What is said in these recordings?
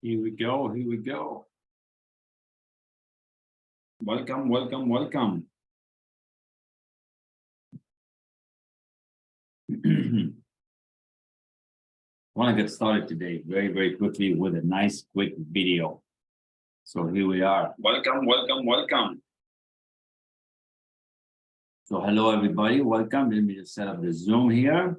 Here we go. Here we go. Welcome, welcome, welcome. I want to get started today very, very quickly with a nice, quick video. So here we are. Welcome, welcome, welcome. So hello, everybody. Welcome. Let me just set up the Zoom here.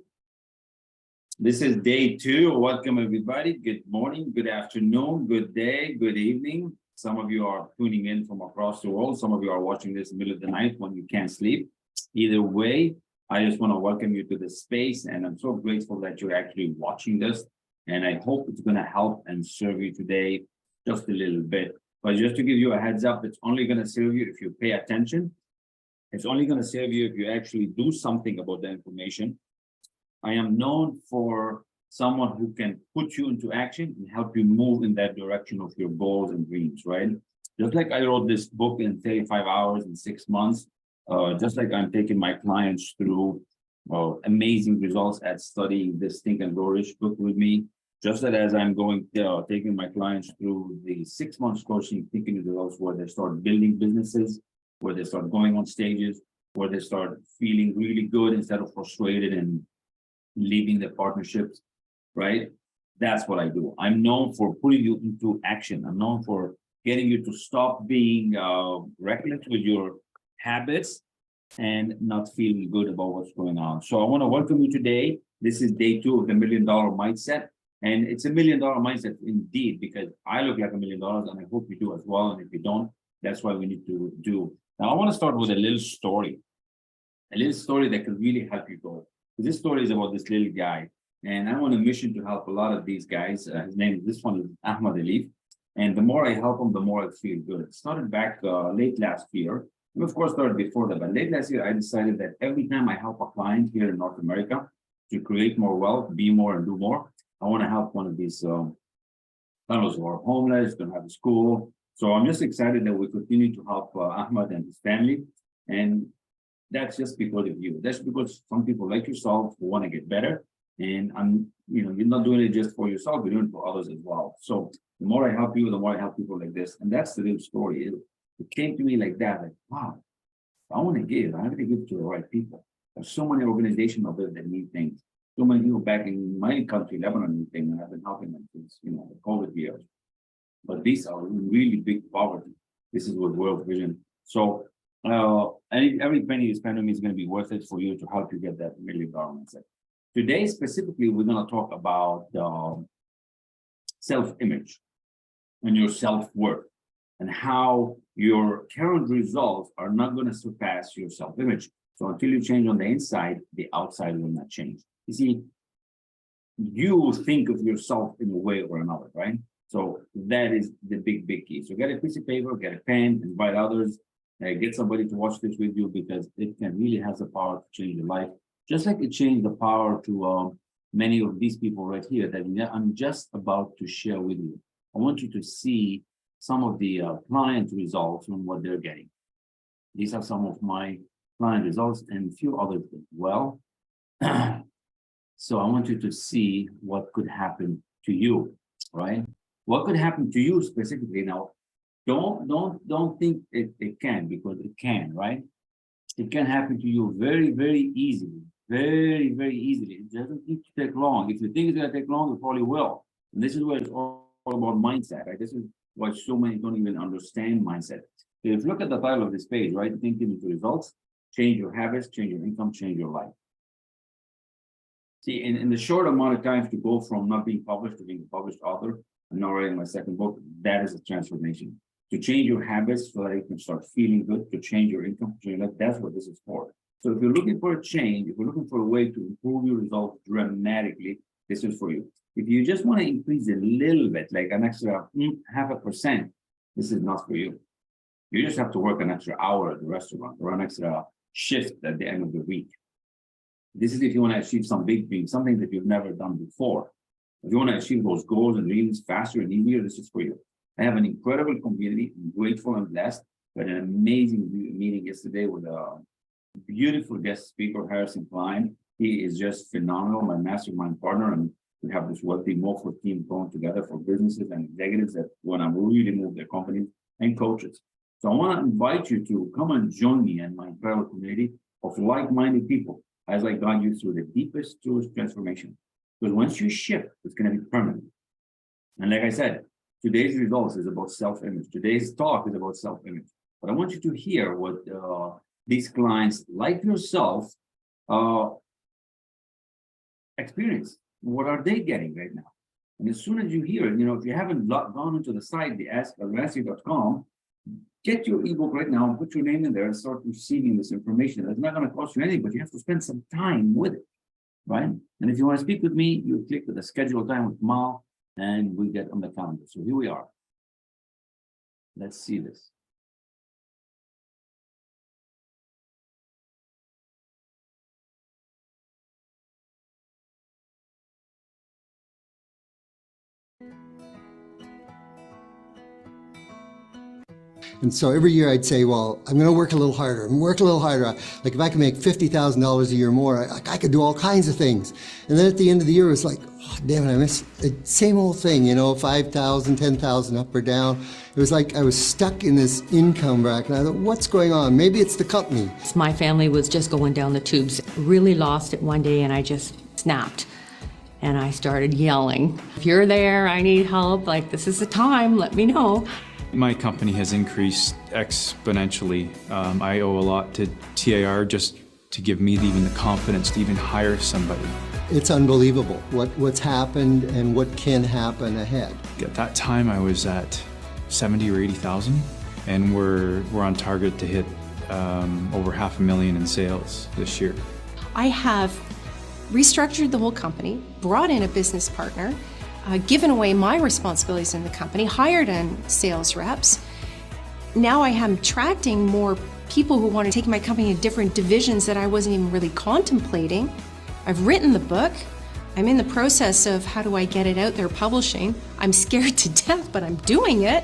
This is day 2. Welcome, everybody. Good morning, good afternoon, good day, good evening. Some of you are tuning in from across the world. Some of you are watching this in the middle of the night when you can't sleep. Either way, I just want to welcome you to this space, and I'm so grateful that you're actually watching this. And I hope it's going to help and serve you today just a little bit. But just to give you a heads up, it's only going to serve you if you pay attention. It's only going to serve you if you actually do something about the information. I am known for someone who can put you into action and help you move in that direction of your goals and dreams, right? Just like I wrote this book in 35 hours in 6 months, just like I'm taking my clients through amazing results at studying this Think and Grow Rich book with me, just that as I'm going, taking my clients through the 6 months coaching, Thinking and Results, where they start building businesses, where they start going on stages, where they start feeling really good instead of frustrated and leaving the partnerships, right? That's what I do. I'm known for putting you into action. I'm known for getting you to stop being reckless with your habits and not feeling good about what's going on. So I want to welcome you today. This is day 2 of the $1 Million Mindset. And it's a $1 million mindset indeed, because I look like $1 million and I hope you do as well. And if you don't, that's what we need to do. Now, I want to start with a little story that could really help you go. This story is about this little guy, and I'm on a mission to help a lot of these guys. This one is Ahmad Alif, and the more I help him, the more I feel good. It started back late last year, and of course started before that, but late last year, I decided that every time I help a client here in North America to create more wealth, be more, and do more, I want to help one of these fellows who are homeless, don't have a school. So I'm just excited that we continue to help Ahmad and his family, and that's just because of you. That's because some people like yourself who want to get better. And you're not doing it just for yourself, you're doing it for others as well. So the more I help you, the more I help people like this. And that's the real story. It came to me like that, like, wow, I want to give. I have to give to the right people. There's so many organizations out there that need things. So many people back in my country, Lebanon, need things, and I've been helping them since, the COVID years. But these are really big poverty. This is what World Vision. So every penny you spend on me is going to be worth it for you to help you get that $1 million mindset. Today, specifically, we're going to talk about self-image and your self-worth and how your current results are not going to surpass your self-image. So until you change on the inside, the outside will not change. You see, you think of yourself in a way or another, right? So that is the big key. So get a piece of paper, get a pen, invite others, get somebody to watch this with you, because it can really has the power to change your life. Just like it changed the power to many of these people right here that I'm just about to share with you. I want you to see some of the client results and what they're getting. These are some of my client results and a few others as well. So I want you to see what could happen to you, right? What could happen to you specifically. Now, don't think it can, because it can, right? It can happen to you very, very easily. Very, very easily. It doesn't need to take long. If you think it's going to take long, it probably will. And this is where it's all about mindset, right? This is why so many don't even understand mindset. So if you look at the title of this page, right? Thinking into results, change your habits, change your income, change your life. See, in the short amount of time to go from not being published to being a published author, and now writing my second book, that is a transformation. To change your habits so that you can start feeling good, to change your income, change your life, that's what this is for. So if you're looking for a change, if you're looking for a way to improve your results dramatically, this is for you. If you just want to increase a little bit, like an extra 0.5%, this is not for you. You just have to work an extra hour at the restaurant or an extra shift at the end of the week. This is if you want to achieve some big dreams, something that you've never done before. If you want to achieve those goals and dreams faster and easier, this is for you. I have an incredible community. I'm grateful and blessed. We had an amazing meeting yesterday with a beautiful guest speaker, Harrison Klein. He is just phenomenal, my mastermind partner, and We have this wealthy morpho team going together for businesses and executives that want to really move their companies and coaches. So I want to invite you to come and join me and my incredible community of like-minded people as I guide you through the deepest, truest transformation. Because once you shift, it's going to be permanent. And like I said, today's results is about self-image. Today's talk is about self-image. But I want you to hear what these clients like yourself experience. What are they getting right now? And as soon as you hear it, if you haven't gone into the site, the askamelrassi.com, get your ebook right now and put your name in there and start receiving this information. It's not going to cost you anything, but you have to spend some time with it, right? And if you want to speak with me, you click the schedule time with Kamal, and we get on the calendar. So here we are. Let's see this. And so every year I'd say, well, I'm going to work a little harder and work a little harder. Like if I can make $50,000 a year more, I could do all kinds of things. And then at the end of the year, it was like, oh, damn it, I missed the same old thing, 5,000, 10,000 up or down. It was like I was stuck in this income bracket. And I thought, what's going on? Maybe it's the company. My family was just going down the tubes. Really lost it one day and I just snapped. And I started yelling, if you're there, I need help. Like, this is the time, let me know. My company has increased exponentially. I owe a lot to TAR just to give me even the confidence to even hire somebody. It's unbelievable what's happened and what can happen ahead. At that time, I was at 70 or 80,000, and we're on target to hit over $500,000 in sales this year. I have restructured the whole company, brought in a business partner, given away my responsibilities in the company, hired in sales reps. Now I am attracting more people who want to take my company in different divisions that I wasn't even really contemplating. I've written the book. I'm in the process of how do I get it out there publishing. I'm scared to death, but I'm doing it.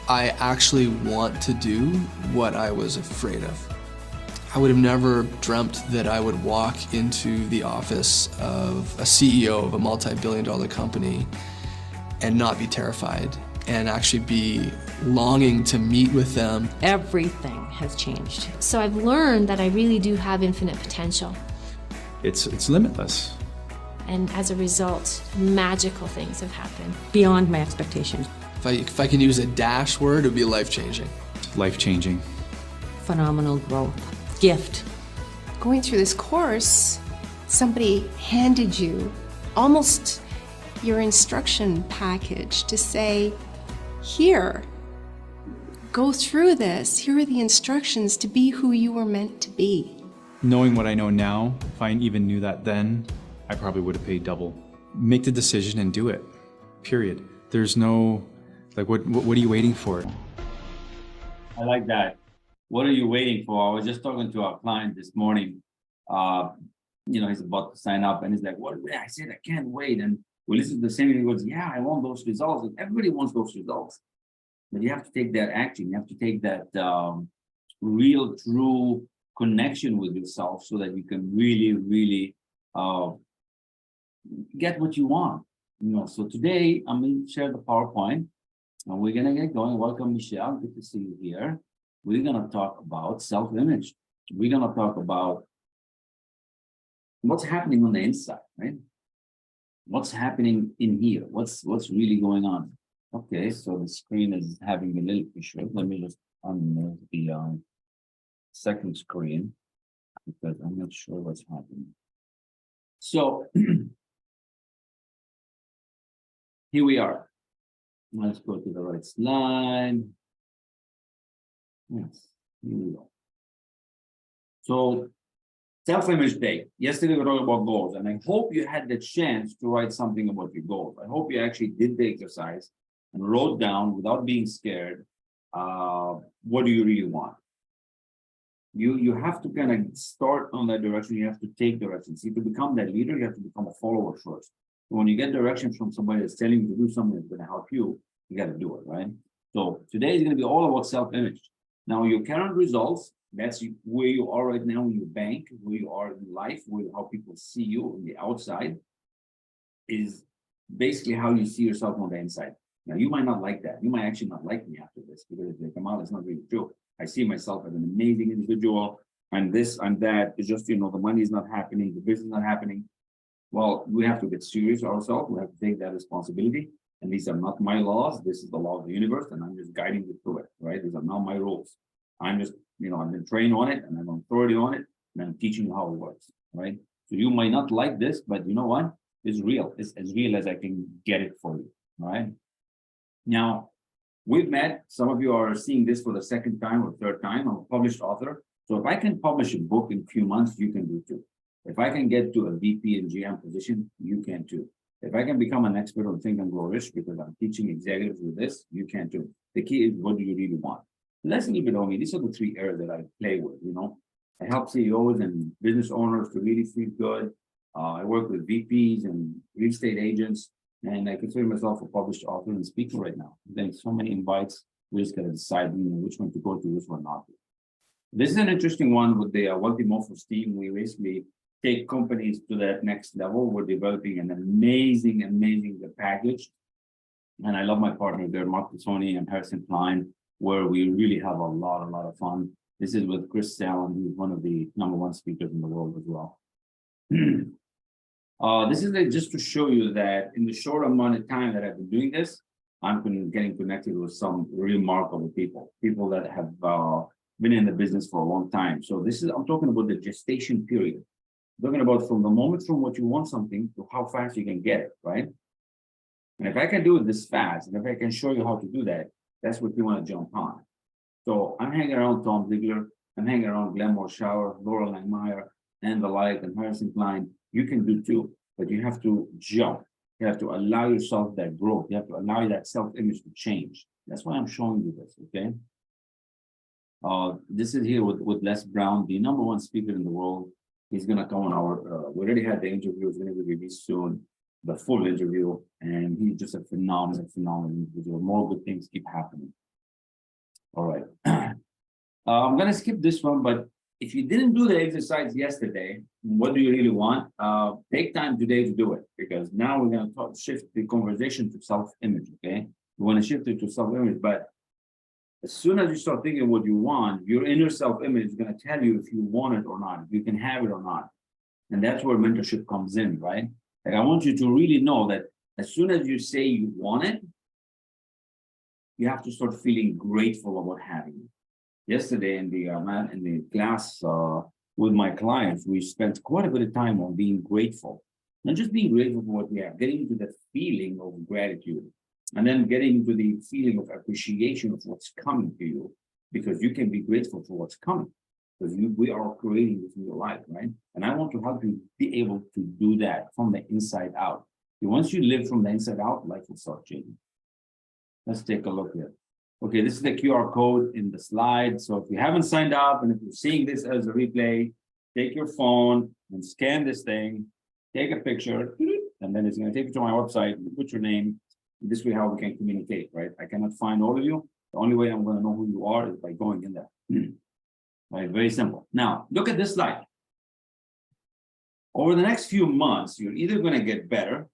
I actually want to do what I was afraid of. I would have never dreamt that I would walk into the office of a CEO of a multi-billion-dollar company and not be terrified and actually be longing to meet with them. Everything has changed. So I've learned that I really do have infinite potential. It's limitless. And as a result, magical things have happened. Beyond my expectations. If I can use a dash word, it would be life-changing. Life-changing. Phenomenal growth. Gift. Going through this course, somebody handed you almost your instruction package to say, here, go through this. Here are the instructions to be who you were meant to be. Knowing what I know now, if I even knew that then, I probably would have paid double. Make the decision and do it, period. There's no, like, what are you waiting for? I like that. What are you waiting for? I was just talking to our client this morning. He's about to sign up and he's like, what? I said, I can't wait. And we listen to the same, and he goes, yeah, I want those results. And everybody wants those results. But you have to take that action. You have to take that real, true connection with yourself so that you can really, really get what you want. So today I'm going to share the PowerPoint and we're going to get going. Welcome, Michelle. Good to see you here. We're going to talk about self-image. We're going to talk about what's happening on the inside, right? What's happening in here? What's really going on? Okay, so the screen is having a little issue. Let me just unmove the second screen because I'm not sure what's happening. So here we are. Let's go to the right slide. Yes, here we go. So self-image day. Yesterday we talked about goals, and I hope you had the chance to write something about your goals. I hope you actually did the exercise and wrote down without being scared, what do you really want? You have to kind of start on that direction. You have to take direction. See, to become that leader, you have to become a follower first. So when you get direction from somebody that's telling you to do something that's going to help you, you got to do it, right? So today is going to be all about self-image. Now, your current results, that's where you are right now in your bank, where you are in life, how people see you on the outside, is basically how you see yourself on the inside. Now, you might not like that. You might actually not like me after this because the Kamal is not really true. I see myself as an amazing individual. I'm this, I'm that. It's just, the money is not happening, the business is not happening. Well, we have to get serious ourselves. We have to take that responsibility. And these are not my laws. This is the law of the universe, and I'm just guiding you through it, right? These are not my rules. I'm just, I've been trained on it, and I'm an authority on it, and I'm teaching you how it works, right? So you might not like this, but you know what? It's real. It's as real as I can get it for you, right? Now, we've met. Some of you are seeing this for the second time or third time. I'm a published author. So if I can publish a book in a few months, you can do too. If I can get to a VP and GM position, you can too. If I can become an expert on Think and Grow Rich because I'm teaching executives with this, you can too. The key is, what do you really want? Let's leave it on me. These are the 3 areas that I play with, I help CEOs and business owners to really feel good. I work with VPs and real estate agents, and I consider myself a published author and speaker right now. There's so many invites. We just gotta decide, which one to go to, which one not to. This is an interesting one with the Wealthy Morphos team. We basically take companies to that next level. We're developing an amazing package. And I love my partner there, Mark Pisoni and Harrison Klein, where we really have a lot of fun. This is with Chris Salen, who's one of the #1 speakers in the world as well. This is just to show you that in the short amount of time that I've been doing this, I'm getting connected with some remarkable people that have been in the business for a long time. So I'm talking about the gestation period. I'm talking about from the moment from what you want something to how fast you can get it, right? And if I can do it this fast, and if I can show you how to do that, that's what you want to jump on. So I'm hanging around Tom Ziegler, I'm hanging around Glenn Morshower, Laura Langmeyer, and the like, and Harrison Klein. You can do too, but you have to jump. You have to allow yourself that growth. You have to allow that self-image to change. That's why I'm showing you this, okay? This is here with Les Brown, the #1 speaker in the world. He's going to come on our, we already had the interview. It's going to be released soon, the full interview. And he's just a phenomenal individual. More good things keep happening. All right. I'm going to skip this one, but if you didn't do the exercise yesterday, what do you really want? Take time today to do it, because now we're going to shift the conversation to self-image, okay? We want to shift it to self-image, but as soon as you start thinking what you want, your inner self-image is going to tell you if you want it or not, if you can have it or not. And that's where mentorship comes in, right? Like, I want you to really know that as soon as you say you want it, you have to start feeling grateful about having it. Yesterday in the class with my clients, we spent quite a bit of time on being grateful. Not just being grateful for what we have, getting into the feeling of gratitude, and then getting into the feeling of appreciation of what's coming to you, because you can be grateful for what's coming, because we are creating this new life, right? And I want to help you be able to do that from the inside out. And once you live from the inside out, life will start changing. Let's take a look here. Okay, this is the QR code in the slide. So if you haven't signed up, and if you're seeing this as a replay, take your phone and scan this thing, take a picture, and then it's going to take you to my website. Put your name. This way, how we can communicate, right? I cannot find all of you. The only way I'm going to know who you are is by going in there. Right, very simple. Now, look at this slide. Over the next few months, you're either going to get better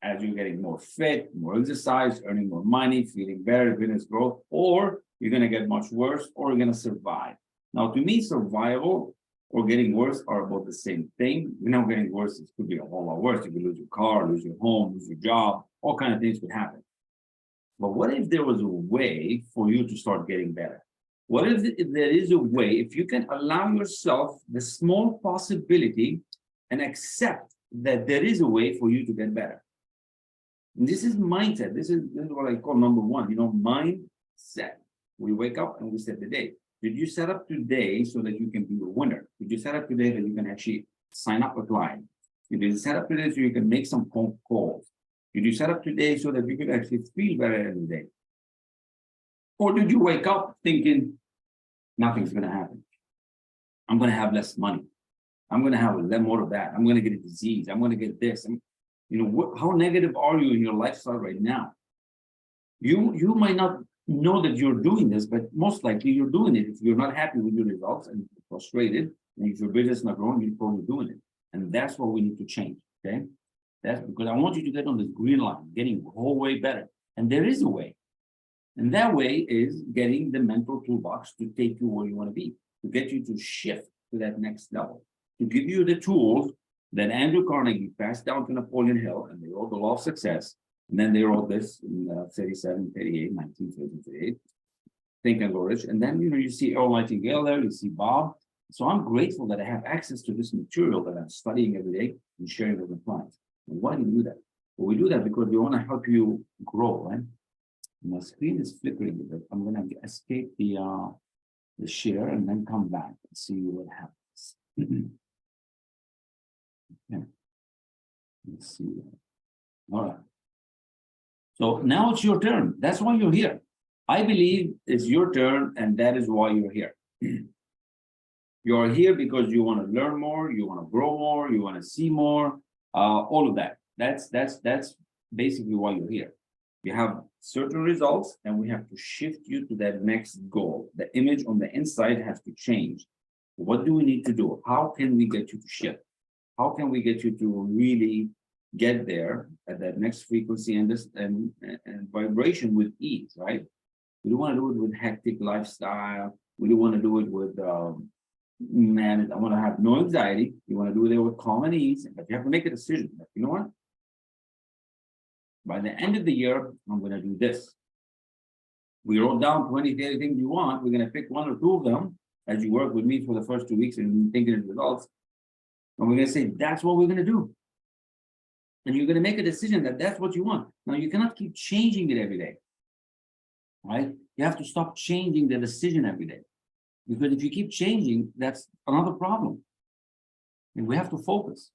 as you're getting more fit, more exercise, earning more money, feeling better, business growth, or you're going to get much worse, or you're going to survive. Now, to me, survival or getting worse are about the same thing. You're not getting worse. It could be a whole lot worse. You could lose your car, lose your home, lose your job, all kinds of things could happen. But what if there was a way for you to start getting better? What if there is a way, if you can allow yourself the small possibility and accept that there is a way for you to get better? And this is mindset. This is what I call #1, mindset. We wake up and we set the day. Did you set up today so that you can be a winner? Did you set up today that you can actually sign up a client? Did you set up today so you can make some phone calls? Did you set up today so that you could actually feel better every day? Or did you wake up thinking, nothing's going to happen? I'm going to have less money. I'm going to have more of that. I'm going to get a disease. I'm going to get this. How negative are you in your lifestyle right now? You might not know that you're doing this, but most likely you're doing it. If you're not happy with your results and you're frustrated, and if your business is not growing, you're probably doing it. And that's what we need to change, okay? That's because I want you to get on this green line, getting a whole way better. And there is a way. And that way is getting the mental toolbox to take you where you want to be, to get you to shift to that next level, to give you the tools that Andrew Carnegie passed down to Napoleon Hill, and they wrote the Law of Success. And then they wrote this in 1938, Think and Grow Rich. And then, you see Earl Nightingale there, you see Bob. So I'm grateful that I have access to this material that I'm studying every day and sharing with my clients. And why do we do that? Well, we do that because we want to help you grow, right? My screen is flickering a bit. I'm going to escape the share and then come back and see what happens. Okay. Let's see. All right. So now it's your turn. That's why you're here. I believe it's your turn, and that is why you're here. You're here because you want to learn more, you want to grow more, you want to see more, all of that. That's basically why you're here. You have certain results, and we have to shift you to that next goal. The image on the inside has to change. What do we need to do? How can we get you to shift? How can we get you to really get there at that next frequency and vibration with ease, right? We don't want to do it with hectic lifestyle. We don't want to do it with I want to have no anxiety. You want to do it with calm and ease, but you have to make a decision. You know what? By the end of the year, I'm going to do this. We wrote down 20, 30 things you want. We're going to pick 1 or 2 of them as you work with me for the first 2 weeks and thinking of results. And we're going to say, that's what we're going to do. And you're going to make a decision that that's what you want. Now, you cannot keep changing it every day, right? You have to stop changing the decision every day. Because if you keep changing, that's another problem. And we have to focus.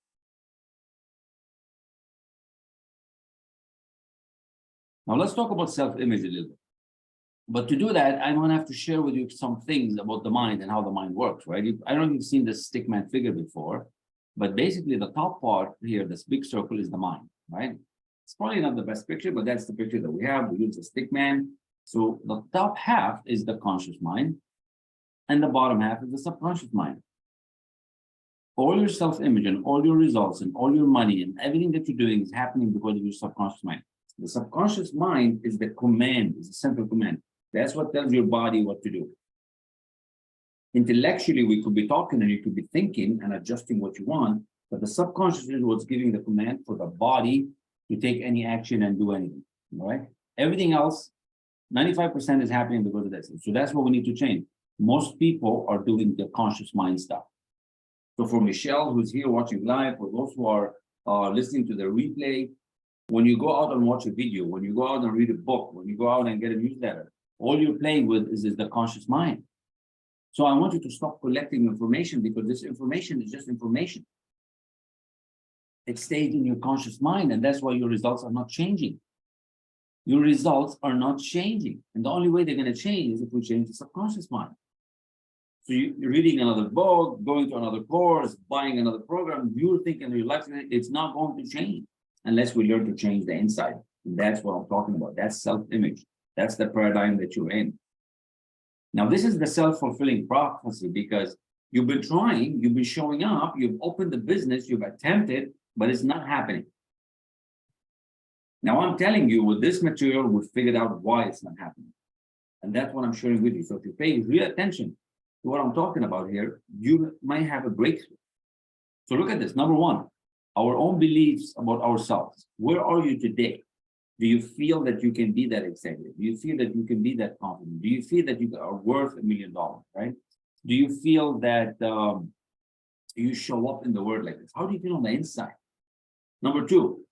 Now, let's talk about self-image a little bit. But to do that, I'm going to have to share with you some things about the mind and how the mind works, right? I don't know if you've seen this stickman figure before, but basically the top part here, this big circle, is the mind, right? It's probably not the best picture, but that's the picture that we have. We use a stickman. So the top half is the conscious mind, and the bottom half is the subconscious mind. All your self-image and all your results and all your money and everything that you're doing is happening because of your subconscious mind. The subconscious mind is the command, is the central command. That's what tells your body what to do. Intellectually, we could be talking and you could be thinking and adjusting what you want, but the subconscious is what's giving the command for the body to take any action and do anything, all right? Everything else, 95% is happening because of this. So that's what we need to change. Most people are doing the conscious mind stuff. So for Michelle, who's here watching live, for those who are listening to the replay, when you go out and watch a video, when you go out and read a book, when you go out and get a newsletter, all you're playing with is the conscious mind. So I want you to stop collecting information, because this information is just information. It stays in your conscious mind, and that's why your results are not changing. Your results are not changing. And the only way they're going to change is if we change the subconscious mind. So you're reading another book, going to another course, buying another program, you're thinking, relaxing, it's not going to change unless we learn to change the inside. And that's what I'm talking about. That's self-image. That's the paradigm that you're in. Now, this is the self-fulfilling prophecy, because you've been trying, you've been showing up, you've opened the business, you've attempted, but it's not happening. Now, I'm telling you, with this material, we've figured out why it's not happening. And that's what I'm sharing with you. So if you pay real attention to what I'm talking about here, you might have a breakthrough. So look at this. Number one, our own beliefs about ourselves. Where are you today? Do you feel that you can be that executive? Do you feel that you can be that confident? Do you feel that you are worth $1 million, right? Do you feel that you show up in the world like this? How do you feel on the inside? Number two,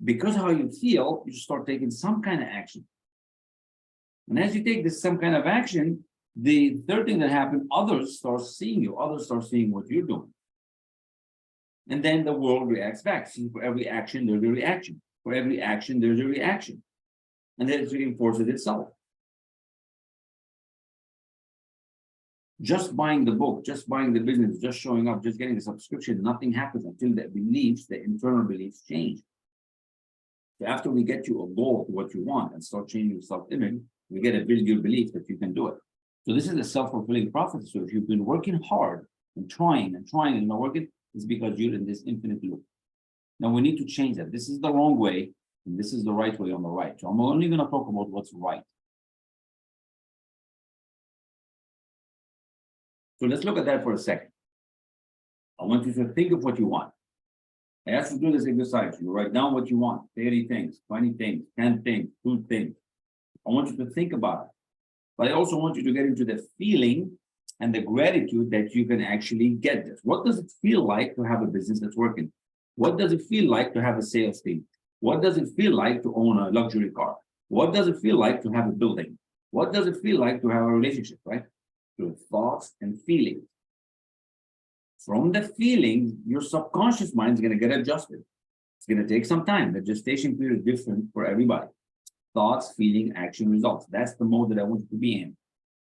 because how you feel, you start taking some kind of action. And as you take this some kind of action, the third thing that happened, others start seeing you, others start seeing what you're doing. And then the world reacts back. See, for every action, there's a reaction. For every action, there's a reaction. And then it reinforces itself. Just buying the book, just buying the business, just showing up, just getting the subscription, nothing happens until the beliefs, the internal beliefs change. So after we get you a goal to what you want and start changing your self-image, we get to build your belief that you can do it. So this is a self-fulfilling prophecy. So if you've been working hard and trying and not working, it's because you're in this infinite loop. Now we need to change that. This is the wrong way, and this is the right way on the right. So I'm only going to talk about what's right. So let's look at that for a second. I want you to think of what you want. I ask you to do this exercise. You write down what you want, 30 things, 20 things, 10 things, 2 things. I want you to think about it. But I also want you to get into the feeling and the gratitude that you can actually get this. What does it feel like to have a business that's working? What does it feel like to have a sales team? What does it feel like to own a luxury car? What does it feel like to have a building? What does it feel like to have a relationship, right? Your thoughts and feelings. From the feelings, your subconscious mind is going to get adjusted. It's going to take some time. The gestation period is different for everybody. Thoughts, feeling, action, results. That's the mode that I want you to be in.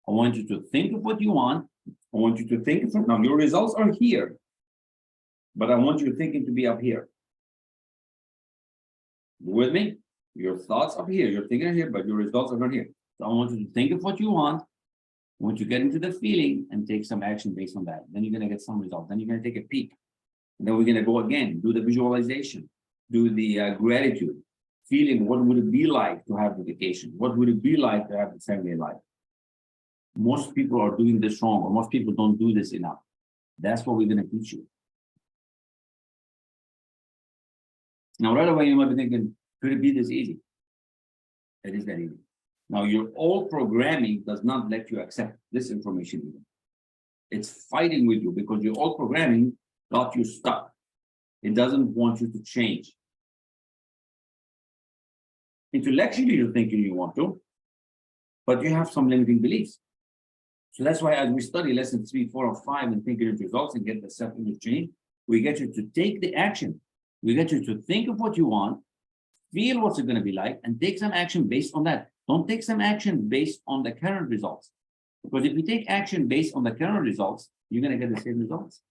I want you to think of what you want. I want you to think of, now your results are here, but I want you thinking to be up here. You with me? Your thoughts up here, you're thinking here, but your results are not here. So I want you to think of what you want. I want you to get into the feeling and take some action based on that. Then you're going to get some results. Then you're going to take a peek. And then we're going to go again, do the visualization, do the gratitude, feeling what would it be like to have the vacation? What would it be like to have the 7-day life? Most people are doing this wrong, or most people don't do this enough. That's what we're going to teach you. Now, right away, you might be thinking, could it be this easy? It is that easy. Now, your old programming does not let you accept this information even. It's fighting with you because your old programming got you stuck. It doesn't want you to change. Intellectually, you're thinking you want to, but you have some limiting beliefs. So that's why as we study lessons 3, 4, or 5 and think of results and get the self-image change, we get you to take the action. We get you to think of what you want, feel what's it going to be like, and take some action based on that. Don't take some action based on the current results. Because if you take action based on the current results, you're going to get the same results.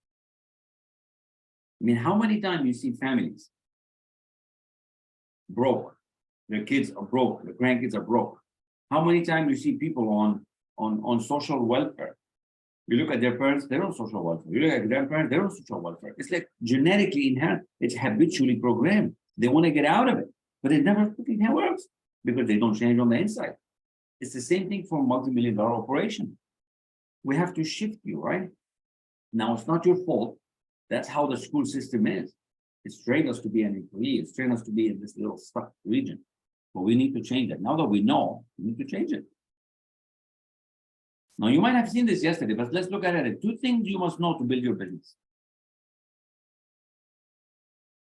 I mean, how many times you see families broke? Their kids are broke, their grandkids are broke. How many times you see people on social welfare? You look at their parents, they're on social welfare. You look at grandparents, they're on social welfare. It's like genetically inherent. It's habitually programmed. They want to get out of it, but it never fucking works because they don't change on the inside. It's the same thing for a multi-million-dollar operation. We have to shift you, right? Now, it's not your fault. That's how the school system is. It's trained us to be an employee. It's trained us to be in this little stuck region. But we need to change it. Now that we know, we need to change it. Now, you might have seen this yesterday, but let's look at it. 2 things you must know to build your business.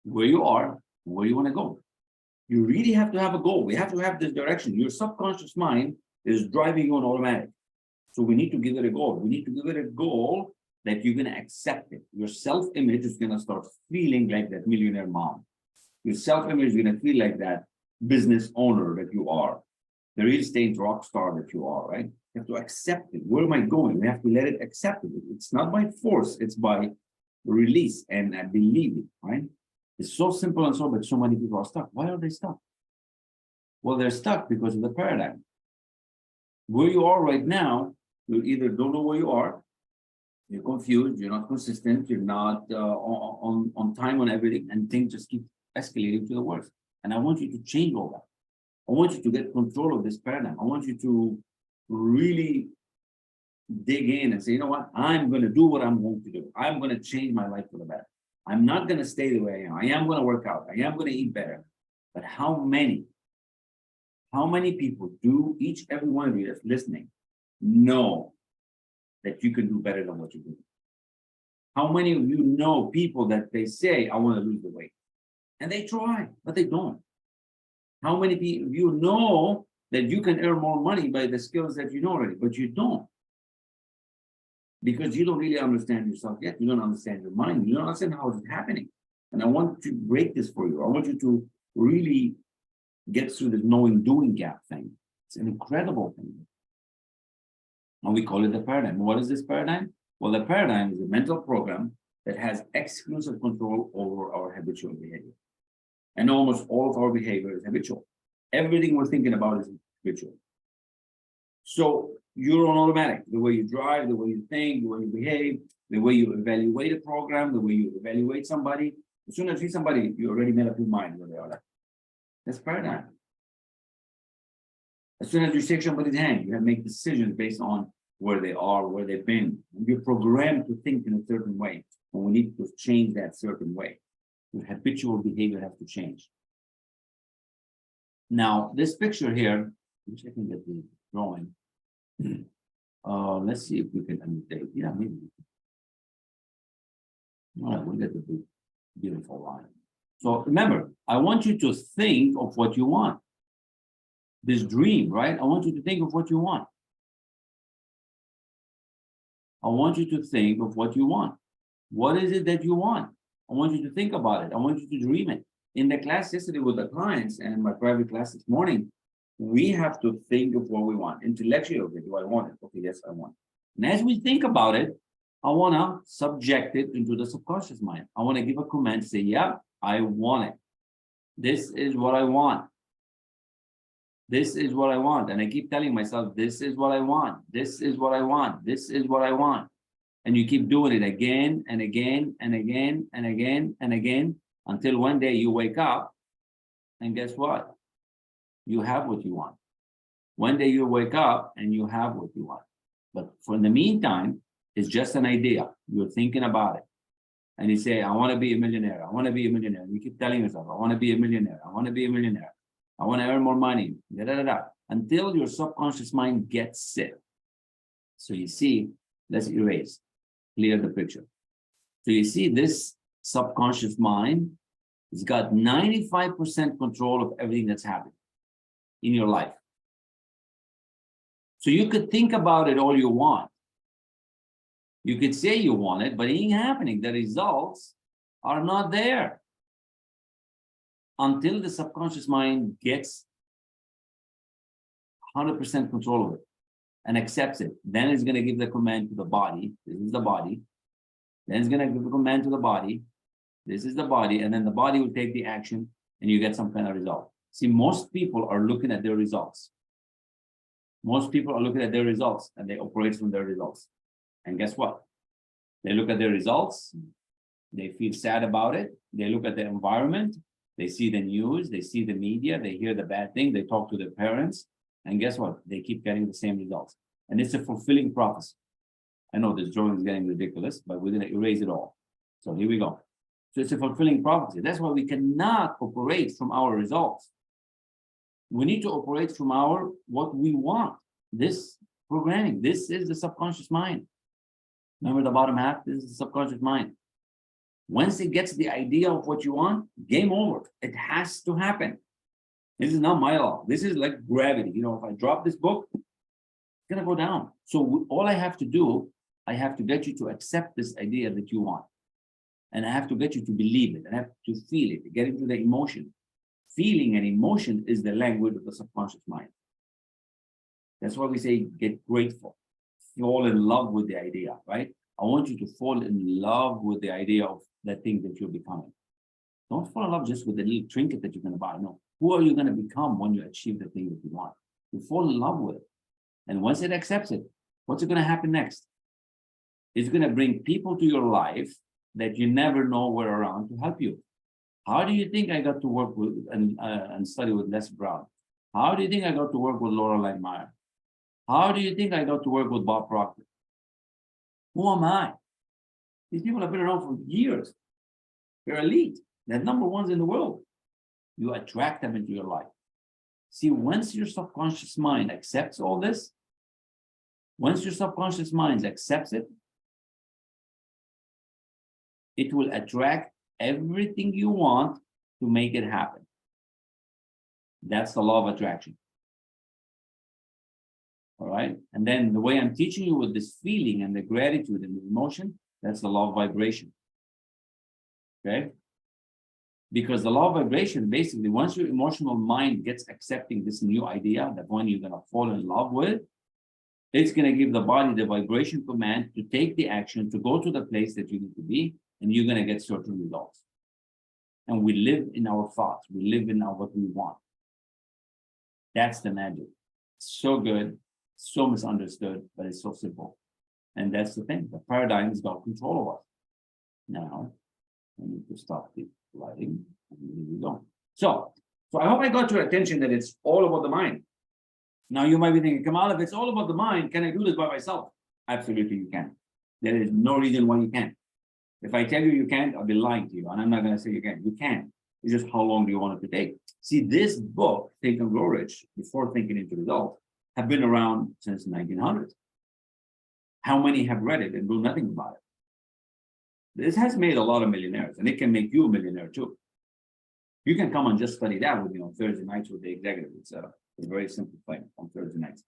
Where you are, where you want to go. You really have to have a goal. We have to have this direction. Your subconscious mind is driving you on automatic. So we need to give it a goal. We need to give it a goal that you're going to accept it. Your self-image is going to start feeling like that millionaire mom. Your self-image is going to feel like that business owner that you are, the real estate rock star that you are, right? You have to accept it. Where am I going? We have to let it accept it. It's not by force, it's by release and believe it, right? It's so simple and so, but so many people are stuck. Why are they stuck? Well, they're stuck because of the paradigm. Where you are right now, you either don't know where you are, you're confused, you're not consistent, you're not on time on everything, and things just keep escalating to the worst. And I want you to change all that. I want you to get control of this paradigm. I want you to really dig in and say, you know what? I'm going to do what I'm going to do. I'm going to change my life for the better. I'm not going to stay the way I am. I am going to work out. I am going to eat better. But how many people do every one of you that's listening know that you can do better than what you do? How many of you know people that they say, I want to lose the weight? And they try, but they don't. How many people you know that you can earn more money by the skills that you know already, but you don't? Because you don't really understand yourself yet. You don't understand your mind. You don't understand how it's happening. And I want to break this for you. I want you to really get through the knowing doing gap thing. It's an incredible thing. And we call it the paradigm. What is this paradigm? Well, the paradigm is a mental program that has exclusive control over our habitual behavior. And almost all of our behavior is habitual. Everything we're thinking about is habitual. So you're on automatic. The way you drive, the way you think, the way you behave, the way you evaluate a program, the way you evaluate somebody, As soon as you see somebody, you already made up your mind where they are. That's paradigm. As soon as you shake somebody's hand, you have to make decisions based on where they are, where they've been. And you're programmed to think in a certain way. And we need to change that certain way. Your habitual behavior has to change. Now, this picture here, which I can get the drawing. Let's see if we can annotate. Yeah, maybe. All right, we'll get the beautiful line. So remember, I want you to think of what you want. This dream, right? I want you to think of what you want. I want you to think of what you want. What is it that you want? I want you to think about it. I want you to dream it. In the class yesterday with the clients and my private class this morning, we have to think of what we want. Intellectually, okay, do I want it? Okay, yes, I want it. And as we think about it, I want to subject it into the subconscious mind. I want to give a command, say, yeah, I want it. This is what I want. This is what I want. And I keep telling myself, this is what I want. This is what I want. This is what I want. And you keep doing it again and again and again and again and again until one day you wake up and guess what? You have what you want. One day you wake up and you have what you want. But for the meantime, it's just an idea. You're thinking about it. And you say, I want to be a millionaire. I want to be a millionaire. And you keep telling yourself, I want to be a millionaire. I want to be a millionaire. I want to earn more money. Da, da, da, da, until your subconscious mind gets sick. So you see, let's erase, clear the picture. So you see this subconscious mind has got 95% control of everything that's happening in your life. So you could think about it all you want. You could say you want it, but it ain't happening. The results are not there until the subconscious mind gets 100% control of it and accepts it. Then it's going to give the command to the body. This is the body. Then it's going to give the command to the body. This is the body. And then the body will take the action and you get some kind of result. See, most people are looking at their results. Most people are looking at their results and they operate from their results. And guess what? They look at their results. They feel sad about it. They look at the environment. They see the news. They see the media. They hear the bad thing. They talk to their parents. And guess what? They keep getting the same results. And it's a fulfilling prophecy. I know this drawing is getting ridiculous, but we're going to erase it all. So here we go. So it's a fulfilling prophecy. That's why we cannot operate from our results. We need to operate from our what we want. This programming. This is the subconscious mind. Remember the bottom half? This is the subconscious mind. Once it gets the idea of what you want, game over. It has to happen. This is not my law. This is like gravity. You know, if I drop this book, it's going to go down. So all I have to do, I have to get you to accept this idea that you want. And I have to get you to believe it. I have to feel it, get into the emotion. Feeling and emotion is the language of the subconscious mind. That's why we say get grateful. Fall in love with the idea, right? I want you to fall in love with the idea of that thing that you're becoming. Don't fall in love just with the little trinket that you're going to buy. No. Who are you going to become when you achieve the thing that you want? You fall in love with it. And once it accepts it, what's going to happen next? It's going to bring people to your life that you never know were around to help you. How do you think I got to work with and study with Les Brown? How do you think I got to work with Laura Langmeyer? How do you think I got to work with Bob Proctor? Who am I? These people have been around for years. They're elite. They're number ones in the world. You attract them into your life. See, once your subconscious mind accepts all this, once your subconscious mind accepts it, it will attract everything you want to make it happen. That's the law of attraction. All right. And then the way I'm teaching you with this feeling and the gratitude and the emotion, that's the law of vibration. Okay. Because the law of vibration, basically, once your emotional mind gets accepting this new idea, that one you're going to fall in love with, it's going to give the body the vibration command to take the action, to go to the place that you need to be, and you're going to get certain results. And we live in our thoughts. We live in what we want. That's the magic. So good, so misunderstood, but it's so simple. And that's the thing. The paradigm has got control of us. Now, I need to stop the writing. And here we go. So I hope I got your attention that it's all about the mind. Now you might be thinking, Kamal, if it's all about the mind, can I do this by myself? Absolutely, you can. There is no reason why you can't. If I tell you you can't, I'll be lying to you, and I'm not going to say you can't. You can. It's just how long do you want it to take? See, this book, Think and Grow Rich, before Thinking into Results, have been around since 1900. How many have read it and do nothing about it? This has made a lot of millionaires, and it can make you a millionaire too. You can come and just study that with me on Thursday nights with the executive. It's a very simple thing on Thursday nights.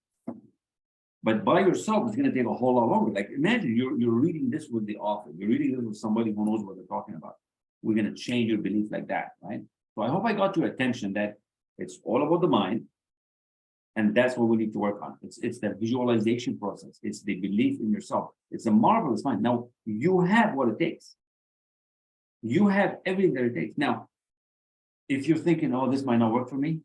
But by yourself, it's going to take a whole lot longer. Like imagine you're reading this with the author. You're reading this with somebody who knows what they're talking about. We're going to change your belief like that, right? So I hope I got your attention that it's all about the mind. And that's what we need to work on. It's the visualization process. It's the belief in yourself. It's a marvelous mind. Now, you have what it takes. You have everything that it takes. Now, if you're thinking, oh, this might not work for me,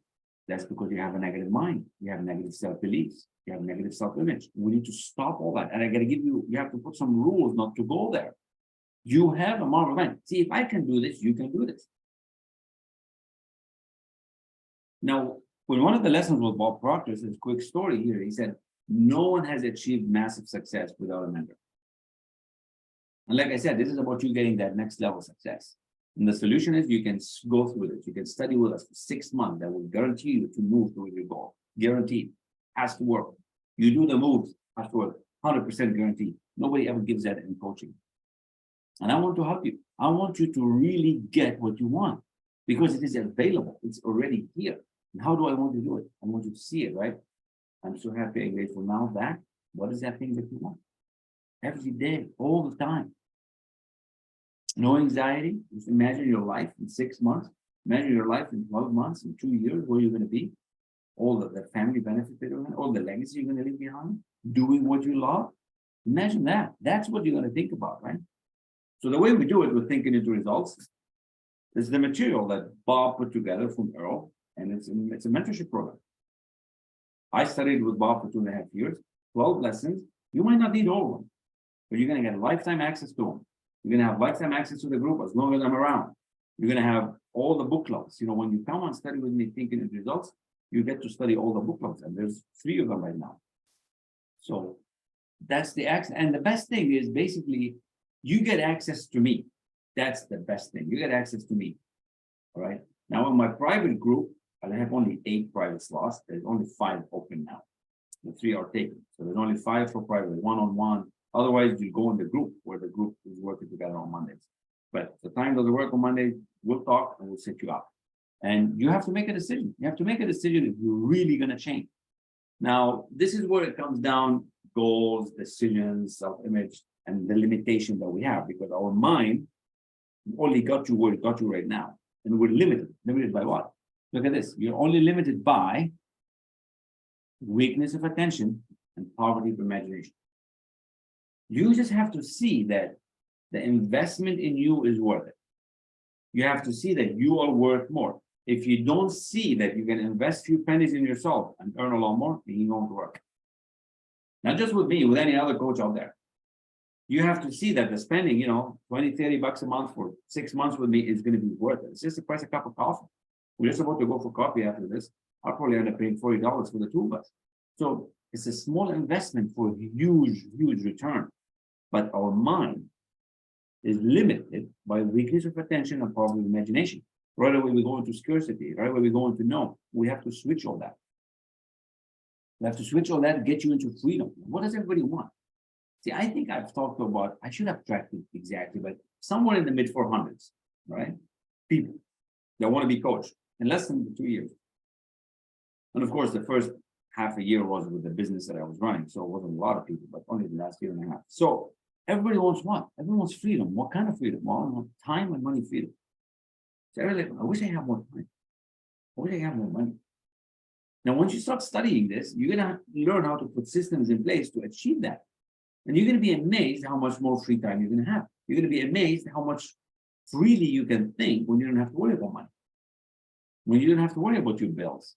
that's because you have a negative mind. You have negative self-beliefs. You have negative self-image. We need to stop all that. And I got to give you, you have to put some rules not to go there. You have a marvelous mind. See, if I can do this, you can do this. Now, when one of the lessons with Bob Proctor, is a quick story here, he said, no one has achieved massive success without a mentor. And like I said, this is about you getting that next level success. And the solution is you can go through this. You can study with us for 6 months. That will guarantee you to move toward your goal. Guaranteed. Has to work. You do the moves, has to work. 100% guaranteed. Nobody ever gives that in coaching. And I want to help you. I want you to really get what you want because it is available. It's already here. And how do I want to do it? I want you to see it, right? I'm so happy and grateful now that. What is that thing that you want? Every day, all the time. No anxiety. Just imagine your life in 6 months. Imagine your life in 12 months, in 2 years, where you're going to be. All the family benefits that you're going to, all the legacy you're going to leave behind. Doing what you love. Imagine that. That's what you're going to think about, right? So the way we do it, we're thinking into results. Is the material that Bob put together from Earl, and it's a mentorship program. I studied with Bob for 2.5 years, 12 lessons. You might not need all of them, but you're going to get lifetime access to them. You're going to have lifetime access to the group as long as I'm around. You're going to have all the book clubs. You know, when you come and study with me, Thinking into Results, you get to study all the book clubs, and there's 3 of them right now. So that's the access. And the best thing is basically you get access to me. That's the best thing. You get access to me. All right. Now, in my private group, I have only 8 private slots. There's only 5 open now. The 3 are taken. So there's only 5 for private, one-on-one. Otherwise, you go in the group where the group is working together on Mondays. But the time doesn't work on Monday, we'll talk and we'll set you up. And you have to make a decision. You have to make a decision if you're really going to change. Now, this is where it comes down: goals, decisions, self-image, and the limitation that we have, because our mind only got you where it got you right now. And we're limited. Limited by what? Look at this. You're only limited by weakness of attention and poverty of imagination. You just have to see that the investment in you is worth it. You have to see that you are worth more. If you don't see that you can invest a few pennies in yourself and earn a lot more, then you won't work. Not just with me, with any other coach out there. You have to see that the spending, you know, 20, 30 bucks a month for 6 months with me is going to be worth it. It's just the price of a cup of coffee. We're just about to go for coffee after this. I'll probably end up paying $40 for the 2 of us. So it's a small investment for a huge, huge return. But our mind is limited by weakness of attention and poverty of imagination. Right away, we go into scarcity. Right away, we go into no. We have to switch all that. We have to switch all that to get you into freedom. What does everybody want? See, I think I've talked about, I should have tracked it exactly, but somewhere in the mid 400s, right? People that want to be coached in less than 2 years. And of course, the first half a year was with the business that I was running. So it wasn't a lot of people, but only the last 1.5 years. So everybody wants what? Everyone wants freedom. What kind of freedom? Well, time and money freedom. So everybody's like, I wish I had more time. I wish I had more money. Now, once you start studying this, you're going to learn how to put systems in place to achieve that. And you're going to be amazed how much more free time you're going to have. You're going to be amazed how much freely you can think when you don't have to worry about money. When you don't have to worry about your bills.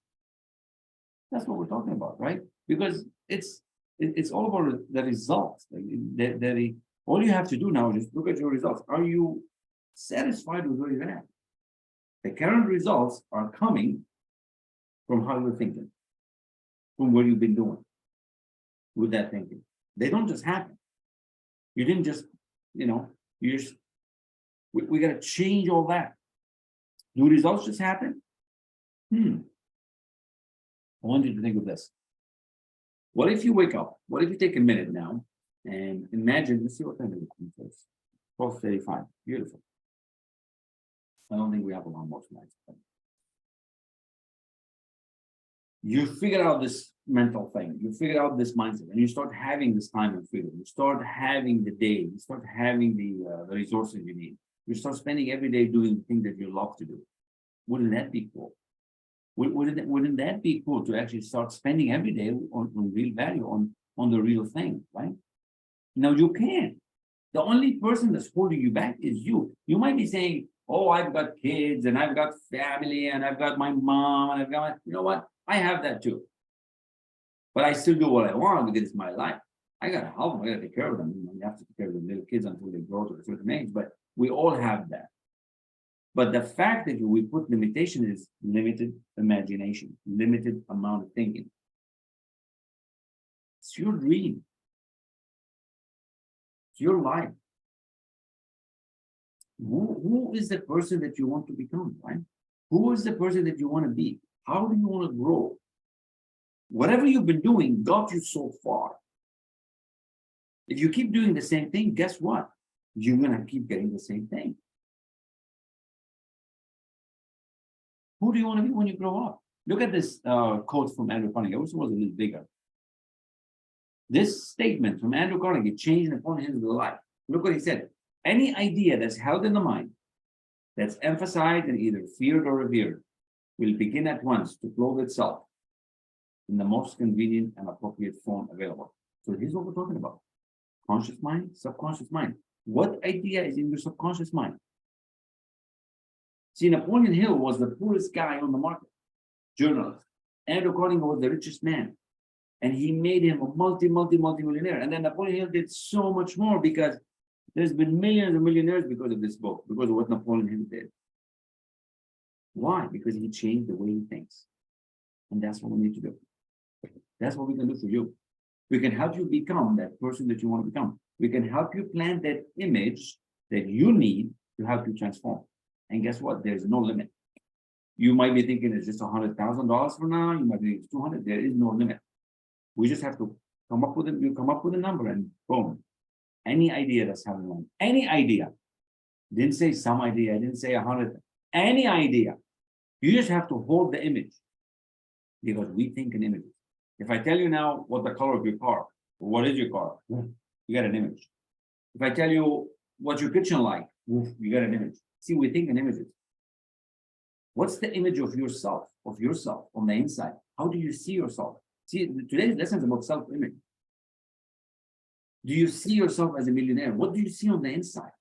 That's what we're talking about, right? Because it's all about the results. All you have to do now is just look at your results. Are you satisfied with where you're at. The current results are coming from how you're thinking, from what you've been doing with that thinking. They don't just happen. You didn't just, you just, we got to change all that. Do results just happen? I want you to think of this. What if you wake up? What if you take a minute now and imagine, let's see what time it is first. 12:35. Beautiful. I don't think we have a lot more tonight. You figure out this mental thing, you figure out this mindset, and you start having this time of freedom. You start having the day, you start having the resources you need. You start spending every day doing the thing that you love to do. Wouldn't that be cool? Wouldn't that be cool to actually start spending every day on real value, on the real thing, right? Now you can. The only person that's holding you back is you. You might be saying, oh, I've got kids and I've got family and I've got my mom and I've got, you know what? I have that too. But I still do what I want because it's my life. I got to help them. I got to take care of them. You have to take care of the little kids until they grow to a certain age, but we all have that. But the fact that we put limitation is limited imagination, limited amount of thinking. It's your dream. It's your life. Who is the person that you want to become, right? Who is the person that you want to be? How do you want to grow? Whatever you've been doing got you so far. If you keep doing the same thing, guess what? You're going to keep getting the same thing. Who do you want to be when you grow up? Look at this quote from Andrew Carnegie. I wish it was a little bigger. This statement from Andrew Carnegie changed upon his life. Look what he said. Any idea that's held in the mind, that's emphasized and either feared or revered, will begin at once to clothe itself in the most convenient and appropriate form available. So here's what we're talking about. Conscious mind, subconscious mind. What idea is in your subconscious mind? See, Napoleon Hill was the poorest guy on the market, journalist. Andrew Carnegie was the richest man. And he made him a multi-millionaire. And then Napoleon Hill did so much more because there's been millions of millionaires because of this book, because of what Napoleon Hill did. Why? Because he changed the way he thinks. And that's what we need to do. That's what we can do for you. We can help you become that person that you want to become. We can help you plant that image that you need to help you transform. And guess what? There's no limit. You might be thinking it's just $100,000 for now. You might be thinking it's 200. There is no limit. We just have to come up with it. You come up with a number and boom. Any idea that's having one. Any idea. Didn't say some idea. I didn't say 100. Any idea. You just have to hold the image. Because we think in images. If I tell you now what the color of your car, or what is your car, you got an image. If I tell you what's your kitchen like, you got an image. See, we think in images. What's the image of yourself on the inside? How do you see yourself? See, today's lesson is about self-image. Do you see yourself as a millionaire? What do you see on the inside?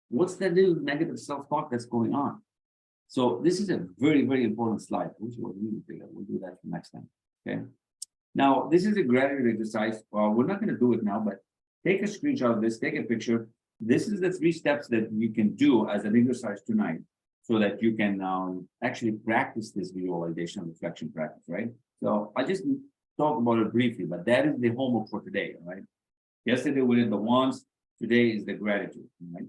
What's that little negative self-talk that's going on? So this is a very, very important slide. We'll do that for next time. Okay. Now, this is a gratitude exercise. Well, we're not going to do it now, but take a screenshot of this, take a picture. This is the 3 steps that you can do as an exercise tonight so that you can actually practice this visualization reflection practice, right? So I just talk about it briefly, but that is the homework for today, right? Yesterday we did the wants, today is the gratitude, right?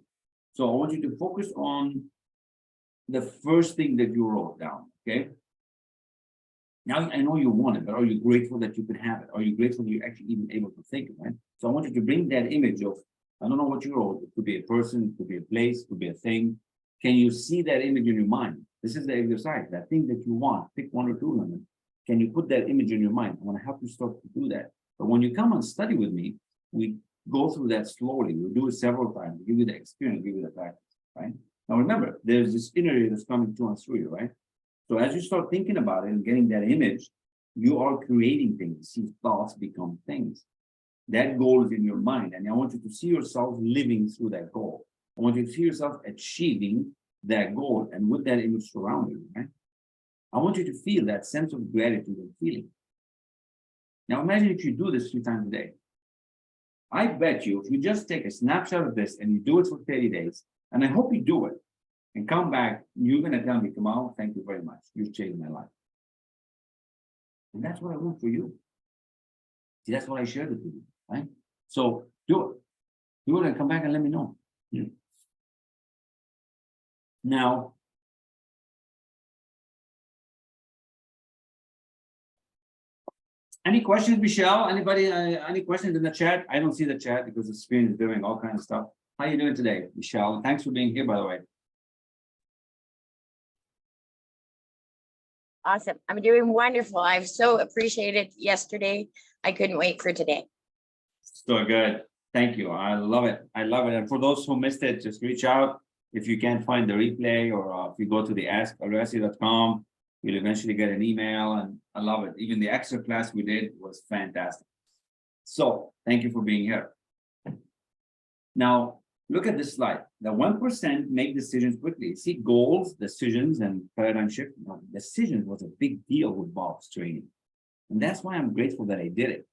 So I want you to focus on the first thing that you wrote down, okay? Now, I know you want it, but are you grateful that you could have it? Are you grateful that you're actually even able to think it, right? So I want you to bring that image of, I don't know what you wrote. It could be a person, it could be a place, it could be a thing. Can you see that image in your mind? This is the exercise, that thing that you want. Pick 1 or 2 of them. Can you put that image in your mind? I want to help you start to do that. But when you come and study with me, we go through that slowly. We'll do it several times. We'll give you the experience, give you the practice, right? Now remember, there's this inner ear that's coming to and through you, right? So as you start thinking about it and getting that image, you are creating things. See, thoughts become things. That goal is in your mind. And I want you to see yourself living through that goal. I want you to see yourself achieving that goal and with that image surrounding you, right? I want you to feel that sense of gratitude and feeling. Now imagine if you do this 3 times a day. I bet you if you just take a snapshot of this and you do it for 30 days, And I hope you do it and come back. You're going to tell me, Kamal, thank you very much. You've changed my life. And that's what I want for you. See, that's what I shared with you, right? So do it. Do it and come back and let me know. Now, any questions, Michelle? Anybody, any questions in the chat? I don't see the chat because the screen is doing all kinds of stuff. How are you doing today, Michelle? Thanks for being here, by the way. Awesome. I'm doing wonderful. I've so appreciated yesterday. I couldn't wait for today. So good. Thank you. I love it. I love it. And for those who missed it, just reach out. If you can't find the replay, or if you go to the ask.rassi.com, you'll eventually get an email. And I love it. Even the extra class we did was fantastic. So thank you for being here. Now, look at this slide. The 1% make decisions quickly. See, goals, decisions, and paradigm shift. Now, decisions was a big deal with Bob's training. And that's why I'm grateful that I did it.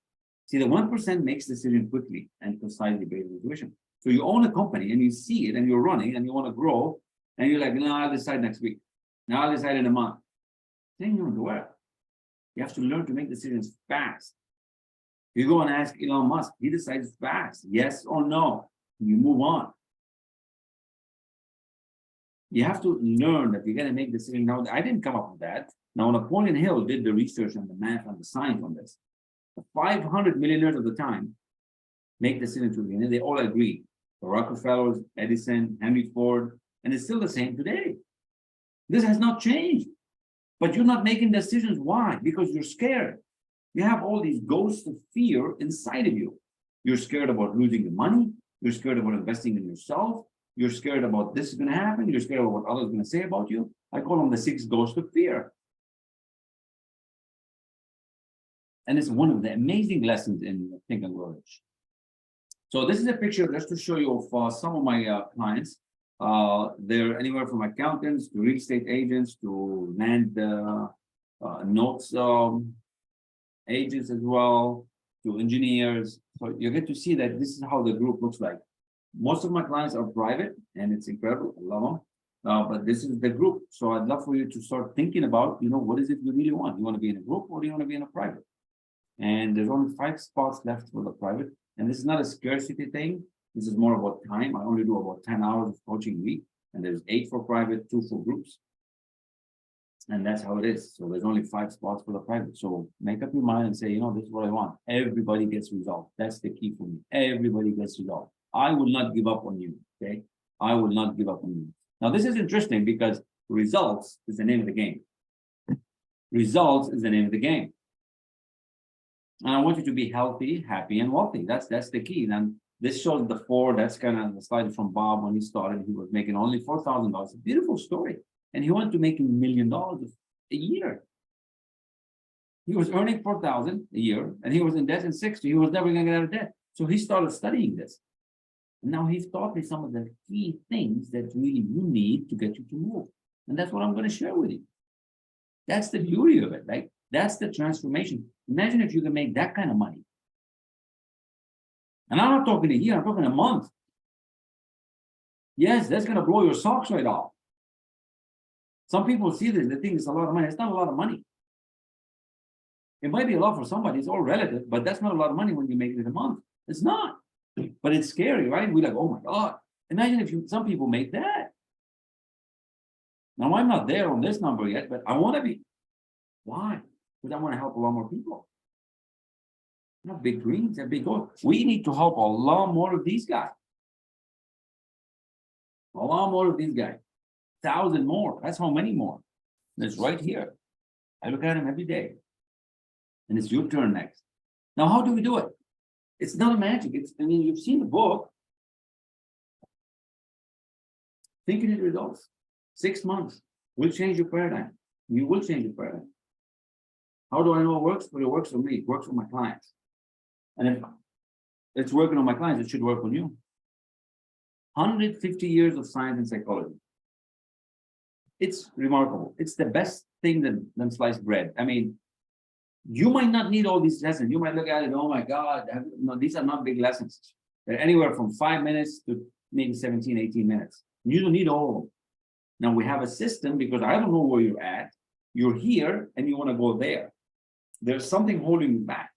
See, the 1% makes decisions quickly and precisely based on intuition. So you own a company and you see it and you're running and you want to grow and you're like, no, I'll decide next week. Now I'll decide in a month. Then you're in the work. You have to learn to make decisions fast. You go and ask Elon Musk, he decides fast, yes or no. You move on. You have to learn that you're going to make decisions. Now, I didn't come up with that. Now, Napoleon Hill did the research and the math and the science on this. The 500 millionaires of the time make decisions with me, and they all agree. The Rockefellers, Edison, Henry Ford, and it's still the same today. This has not changed. But you're not making decisions. Why? Because you're scared. You have all these ghosts of fear inside of you. You're scared about losing the money. You're scared about investing in yourself. You're scared about this is going to happen. You're scared about what others are going to say about you. I call them the 6 ghosts of fear. And it's one of the amazing lessons in Think and Grow Rich. So this is a picture just to show you of some of my clients. They're anywhere from accountants to real estate agents to land notes agents as well, to engineers. So you get to see that this is how the group looks like. Most of my clients are private, and it's incredible. I love them. But this is the group. So I'd love for you to start thinking about, what is it you really want? You want to be in a group or do you want to be in a private? And there's only 5 spots left for the private. And this is not a scarcity thing. This is more about time. I only do about 10 hours of coaching a week. And there's 8 for private, 2 for groups. And that's how it is. So there's only 5 spots for the private. So make up your mind and say, this is what I want. Everybody gets results. That's the key for me. Everybody gets results. I will not give up on you, okay? I will not give up on you. Now, this is interesting because results is the name of the game. Results is the name of the game. And I want you to be healthy, happy, and wealthy. That's the key. And this shows the 4. That's kind of the slide from Bob when he started. He was making only $4,000. A beautiful story. And he wanted to make $1 million a year. He was earning $4,000 a year, and he was in debt in 60. He was never going to get out of debt. So he started studying this. And now he's taught me some of the key things that really you need to get you to move. And that's what I'm going to share with you. That's the beauty of it, right? That's the transformation. Imagine if you can make that kind of money. And I'm not talking a year, I'm talking a month. Yes, that's going to blow your socks right off. Some people see this, they think it's a lot of money. It's not a lot of money. It might be a lot for somebody, it's all relative, but that's not a lot of money when you make it in a month. It's not. But it's scary, right? We're like, oh my God. Imagine if some people make that. Now, I'm not there on this number yet, but I want to be. Why? Because I want to help a lot more people. Not big dreams, they're big goals. We need to help a lot more of these guys. A lot more of these guys. 1,000 more. That's how many more. That's right here. I look at them every day. And it's your turn next. Now, how do we do it? It's not a magic. You've seen the book. Thinking it results. 6 months will change your paradigm. You will change your paradigm. How do I know it works? Well, it works for me. It works for my clients. And if it's working on my clients, it should work on you. 150 years of science and psychology. It's remarkable. It's the best thing than sliced bread. You might not need all these lessons. You might look at it, oh my God, no, these are not big lessons. They're anywhere from 5 minutes to maybe 17, 18 minutes. You don't need all of them. Now we have a system because I don't know where you're at. You're here and you want to go there. There's something holding you back.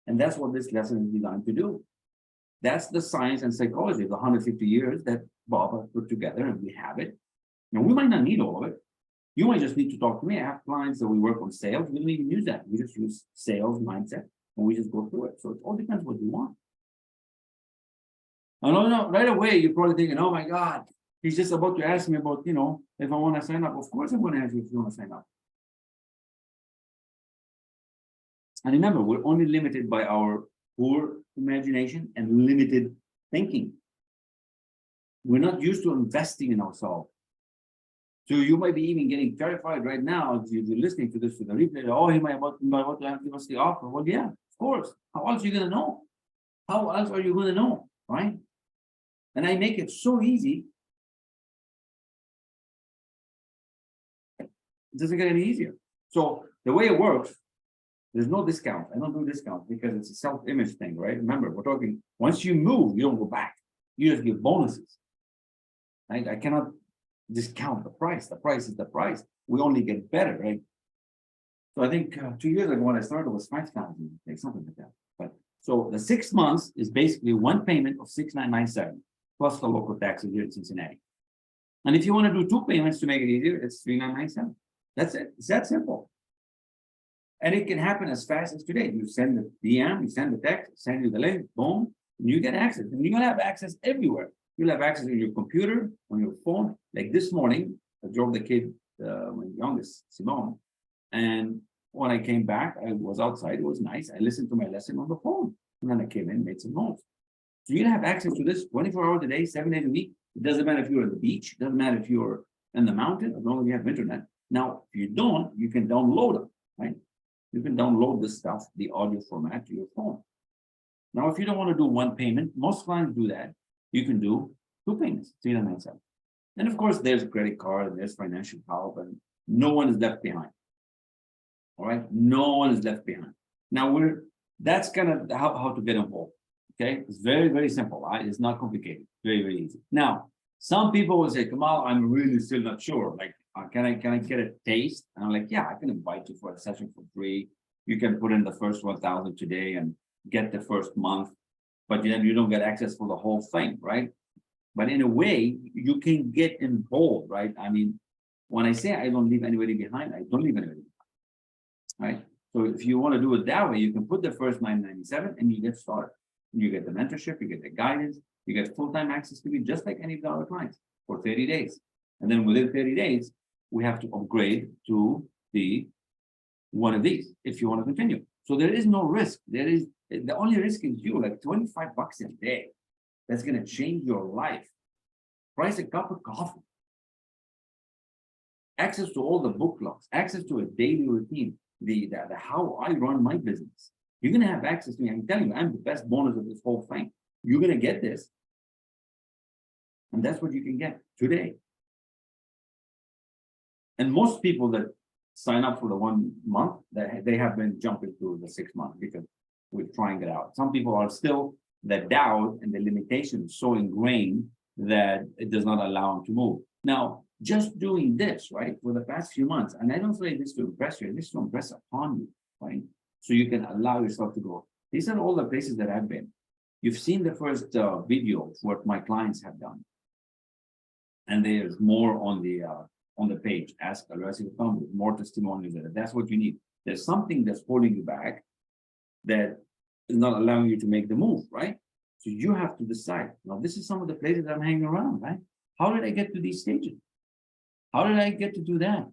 And that's what this lesson is designed to do. That's the science and psychology of the 150 years that Bob has put together, and we have it. Now, we might not need all of it. You might just need to talk to me. I have clients that we work on sales. We don't even use that. We just use sales mindset and we just go through it. So it all depends what you want. I don't know, right away, you're probably thinking, oh my God, he's just about to ask me about, if I want to sign up. Of course, I'm going to ask you if you want to sign up. And remember, we're only limited by our poor imagination and limited thinking. We're not used to investing in ourselves. So you might be even getting terrified right now if you're listening to this, to the replay. Oh, he might about to give us the offer. Well, yeah, of course. How else are you going to know? How else are you going to know, right? And I make it so easy. It doesn't get any easier. So the way it works, there's no discount. I don't do discounts because it's a self-image thing, right? Remember, we're talking, once you move, you don't go back. You just give bonuses. Right? I cannot discount the price. The price is the price. We only get better, right? So I think 2 years ago when I started, it was 5,000, like something like that. But so the 6 months is basically one payment of 6,997 plus the local taxes here in Cincinnati. And if you want to do 2 payments to make it easier, it's 3,997. That's it. It's that simple. And it can happen as fast as today. You send the DM, you send the text, send you the link, boom, and you get access. And you're gonna have access everywhere. You'll have access on your computer, on your phone. Like this morning, I drove the kid, my youngest, Simone. And when I came back, I was outside, it was nice. I listened to my lesson on the phone. And then I came in and made some notes. So you're gonna have access to this 24 hours a day, 7 days a week. It doesn't matter if you're at the beach, it doesn't matter if you're in the mountain, as long as you have internet. Now, if you don't, you can download them, right? You can download this stuff, the audio format, to your phone. Now, if you don't want to do one payment, most clients do that. You can do 2 payments, 3,997. And of course, there's a credit card and there's financial help, and no one is left behind. All right, no one is left behind. Now that's kind of how to get involved. Okay, it's very, very simple. Right? It's not complicated. Very, very easy. Now, some people will say, Kamal, I'm really still not sure. Like, can I get a taste? And I'm like, yeah, I can invite you for a session for free. You can put in the first 1,000 today and get the first month, but then you don't get access for the whole thing, right? But in a way, you can get involved, right? I mean, when I say I don't leave anybody behind, I don't leave anybody behind, right? So if you want to do it that way, you can put the first 997 and you get started. You get the mentorship, you get the guidance, you get full-time access to me, just like any of our clients for 30 days. And then within 30 days, we have to upgrade to the one of these if you want to continue. So there is no risk. There is the only risk is you, like $25 a day. That's going to change your life. Price a cup of coffee. Access to all the book clubs, access to a daily routine, the how I run my business. You're going to have access to me. I'm telling you, I'm the best bonus of this whole thing. You're going to get this. And that's what you can get today. And most people that sign up for the 1 month, they have been jumping through the 6 months because we're trying it out. Some people are still, the doubt and the limitation is so ingrained that it does not allow them to move. Now, just doing this, right, for the past few months, and I don't say this to impress you, this to impress upon you, right? So you can allow yourself to grow. These are all the places that I've been. You've seen the first video of what my clients have done. And there's more on the page. Ask El-Rassi to come with more testimonials. That's what you need. There's something that's holding you back that is not allowing you to make the move, right? So you have to decide. Now, this is some of the places I'm hanging around, right? How did I get to these stages? How did I get to do that?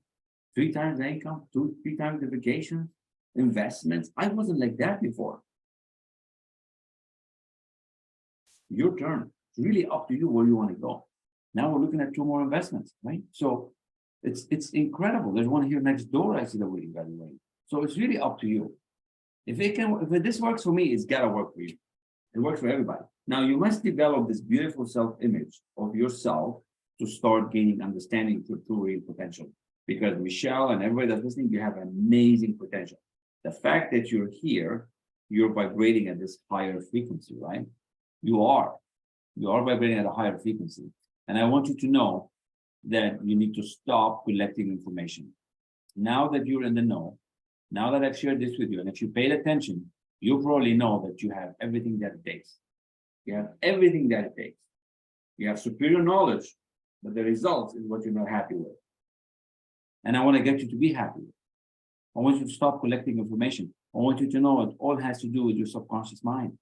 3 times the income, 2, 3 times the vacation, investments. I wasn't like that before. Your turn. It's really up to you where you want to go. Now we're looking at 2 more investments, right? So it's incredible. There's one here next door. I see the waiting, by the way. So it's really up to you. If this works for me, it's gotta work for you. It works for everybody. Now you must develop this beautiful self-image of yourself to start gaining understanding of your true real potential. Because Michelle and everybody that's listening, you have amazing potential. The fact that you're here, you're vibrating at this higher frequency, right? You are vibrating at a higher frequency. And I want you to know that you need to stop collecting information. Now that you're in the know, now that I've shared this with you, and if you paid attention, you probably know that you have everything that it takes. You have everything that it takes. You have superior knowledge, but the results is what you're not happy with. And I want to get you to be happy with. I want you to stop collecting information. I want you to know it all has to do with your subconscious mind.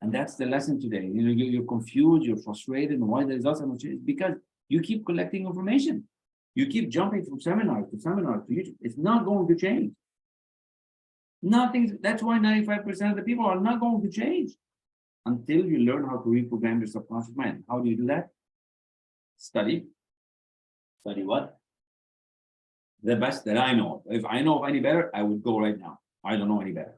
And that's the lesson today. You know, you're confused, you're frustrated, and why the results are not changing? Because you keep collecting information. You keep jumping from seminar to seminar to YouTube. It's not going to change. Nothing. That's why 95% of the people are not going to change until you learn how to reprogram your subconscious mind. How do you do that? Study. Study what? The best that I know. If I know of any better, I would go right now. I don't know any better.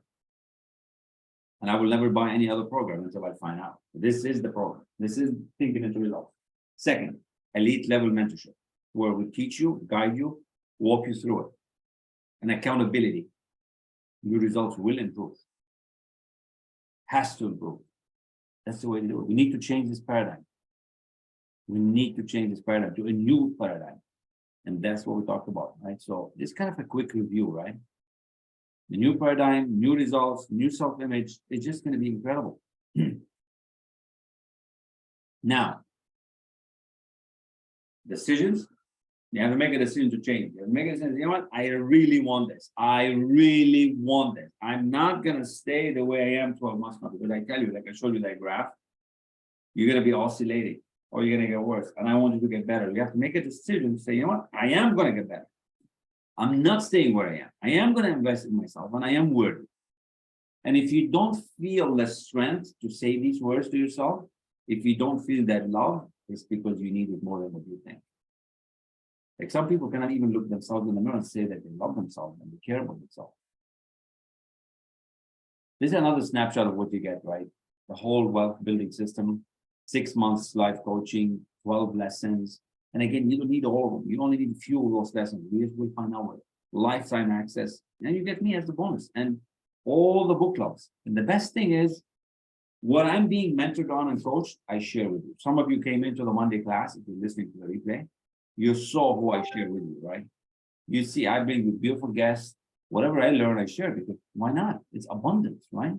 And I will never buy any other program until I find out. This is the program. This is thinking into results. Second, elite level mentorship, where we teach you, guide you, walk you through it. And accountability. Your results will improve. Has to improve. That's the way to do it. We need to change this paradigm. We need to change this paradigm to a new paradigm. And that's what we talked about, right? So this is kind of a quick review, right? The new paradigm, new results, new self-image, it's just going to be incredible. Now, decisions, you have to make a decision to change. You have to make a decision, you know what? I really want this. I really want this. I'm not going to stay the way I am 12 months from now. Because I tell you, like I showed you that graph, you're going to be oscillating or you're going to get worse. And I want you to get better. You have to make a decision to say, you know what? I am going to get better. I'm not staying where I am. I am going to invest in myself and I am worthy. And if you don't feel the strength to say these words to yourself, if you don't feel that love, it's because you need it more than what you think. Like some people cannot even look themselves in the mirror and say that they love themselves and they care about themselves. This is another snapshot of what you get, right? The whole wealth building system, 6 months life coaching, 12 lessons. And again, you don't need all of them. You only need a few of those lessons. We'll find out what. Lifetime access. And you get me as the bonus. And all the book clubs. And the best thing is, what I'm being mentored on and coached, I share with you. Some of you came into the Monday class, if you're listening to the replay, you saw who I share with you, right? You see, I bring with beautiful guests. Whatever I learn, I share, because why not? It's abundance, right?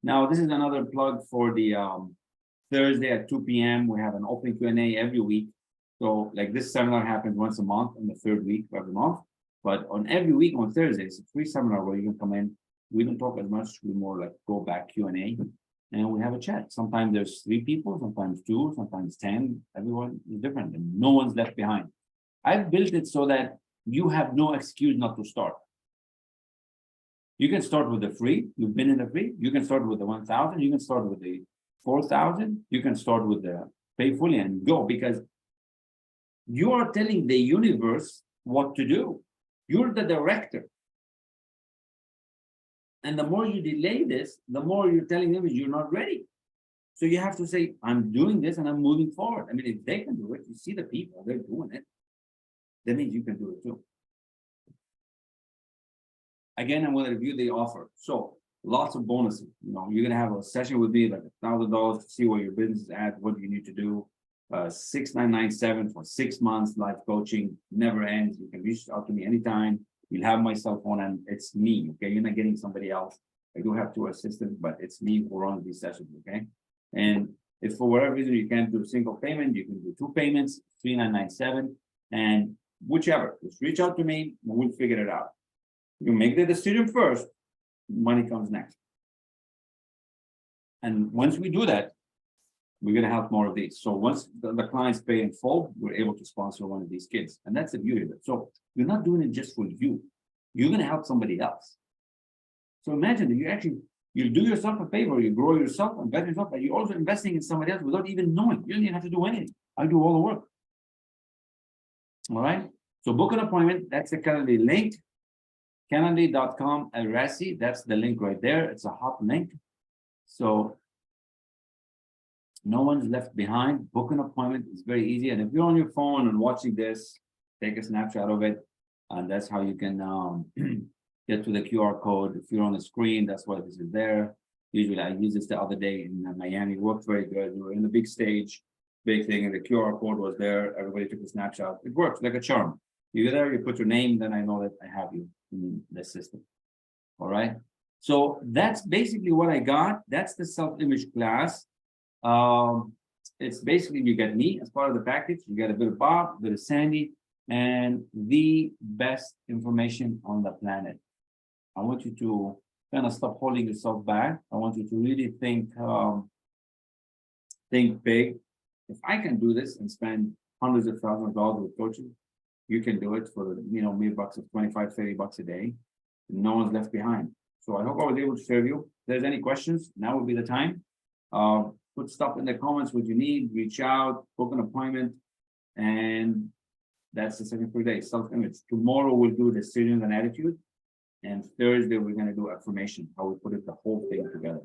Now, this is another plug for the Thursday at 2 p.m. We have an open Q&A every week. So like this seminar happens once a month on the third week of every month. But on every week on Thursday, it's a free seminar where you can come in. We don't talk as much. We more like go back Q&A and we have a chat. Sometimes there's 3 people, sometimes 2, sometimes 10. Everyone is different and no one's left behind. I've built it so that you have no excuse not to start. You can start with the free. You've been in the free. You can start with the 1,000. You can start with the 4,000. You can start with the pay fully and go, because you are telling the universe what to do. You're the director. And the more you delay this, the more you're telling them you're not ready. So you have to say, I'm doing this and I'm moving forward. I mean, if they can do it, you see the people, they're doing it. That means you can do it too. Again, I'm going to review the offer. So lots of bonuses. You know, you're going to have a session with me, like $1,000 to see where your business is at, what you need to do. 6997 for 6 months. Life coaching never ends. You can reach out to me anytime. You'll have my cell phone and it's me. Okay, you're not getting somebody else. I do have 2 assistants, but it's me who runs these sessions. Okay, and if for whatever reason you can't do a single payment, you can do 2 payments, 3997, and whichever. Just reach out to me and we'll figure it out. You make the decision first, money comes next. And once we do that, we're going to have more of these. So once the clients pay in full, we're able to sponsor one of these kids. And that's the beauty of it. So you're not doing it just for you. You're going to help somebody else. So imagine that you do yourself a favor, you grow yourself, invest in yourself, but you're also investing in somebody else without even knowing. You don't even have to do anything. I do all the work. All right. So book an appointment. That's the Calendly link. Calendly.com El-Rassi. That's the link right there. It's a hot link. So no one's left behind. Book an appointment. It's very easy. And if you're on your phone and watching this, take a snapshot of it. And that's how you can get to the QR code. If you're on the screen, that's why this is there. Usually I used this the other day in Miami. It worked very good. We were in the big stage, big thing, and the QR code was there. Everybody took a snapshot. It works like a charm. You're there, you put your name, then I know that I have you in the system. All right. So that's basically what I got. That's the self-image class. It's basically you get me as part of the package. You get a bit of Bob, a bit of Sandy, and the best information on the planet. I want you to kind of stop holding yourself back. I want you to really think big. If I can do this and spend hundreds of thousands of dollars with coaching, you can do it for mere bucks of 25, 30 bucks a day. No one's left behind. So I hope I was able to serve you. If there's any questions, now would be the time. Put stuff in the comments what you need, reach out, book an appointment, and that's the second free day, self-image. Tomorrow we'll do decisions and attitude, and Thursday we're going to do affirmation, how we put it the whole thing together.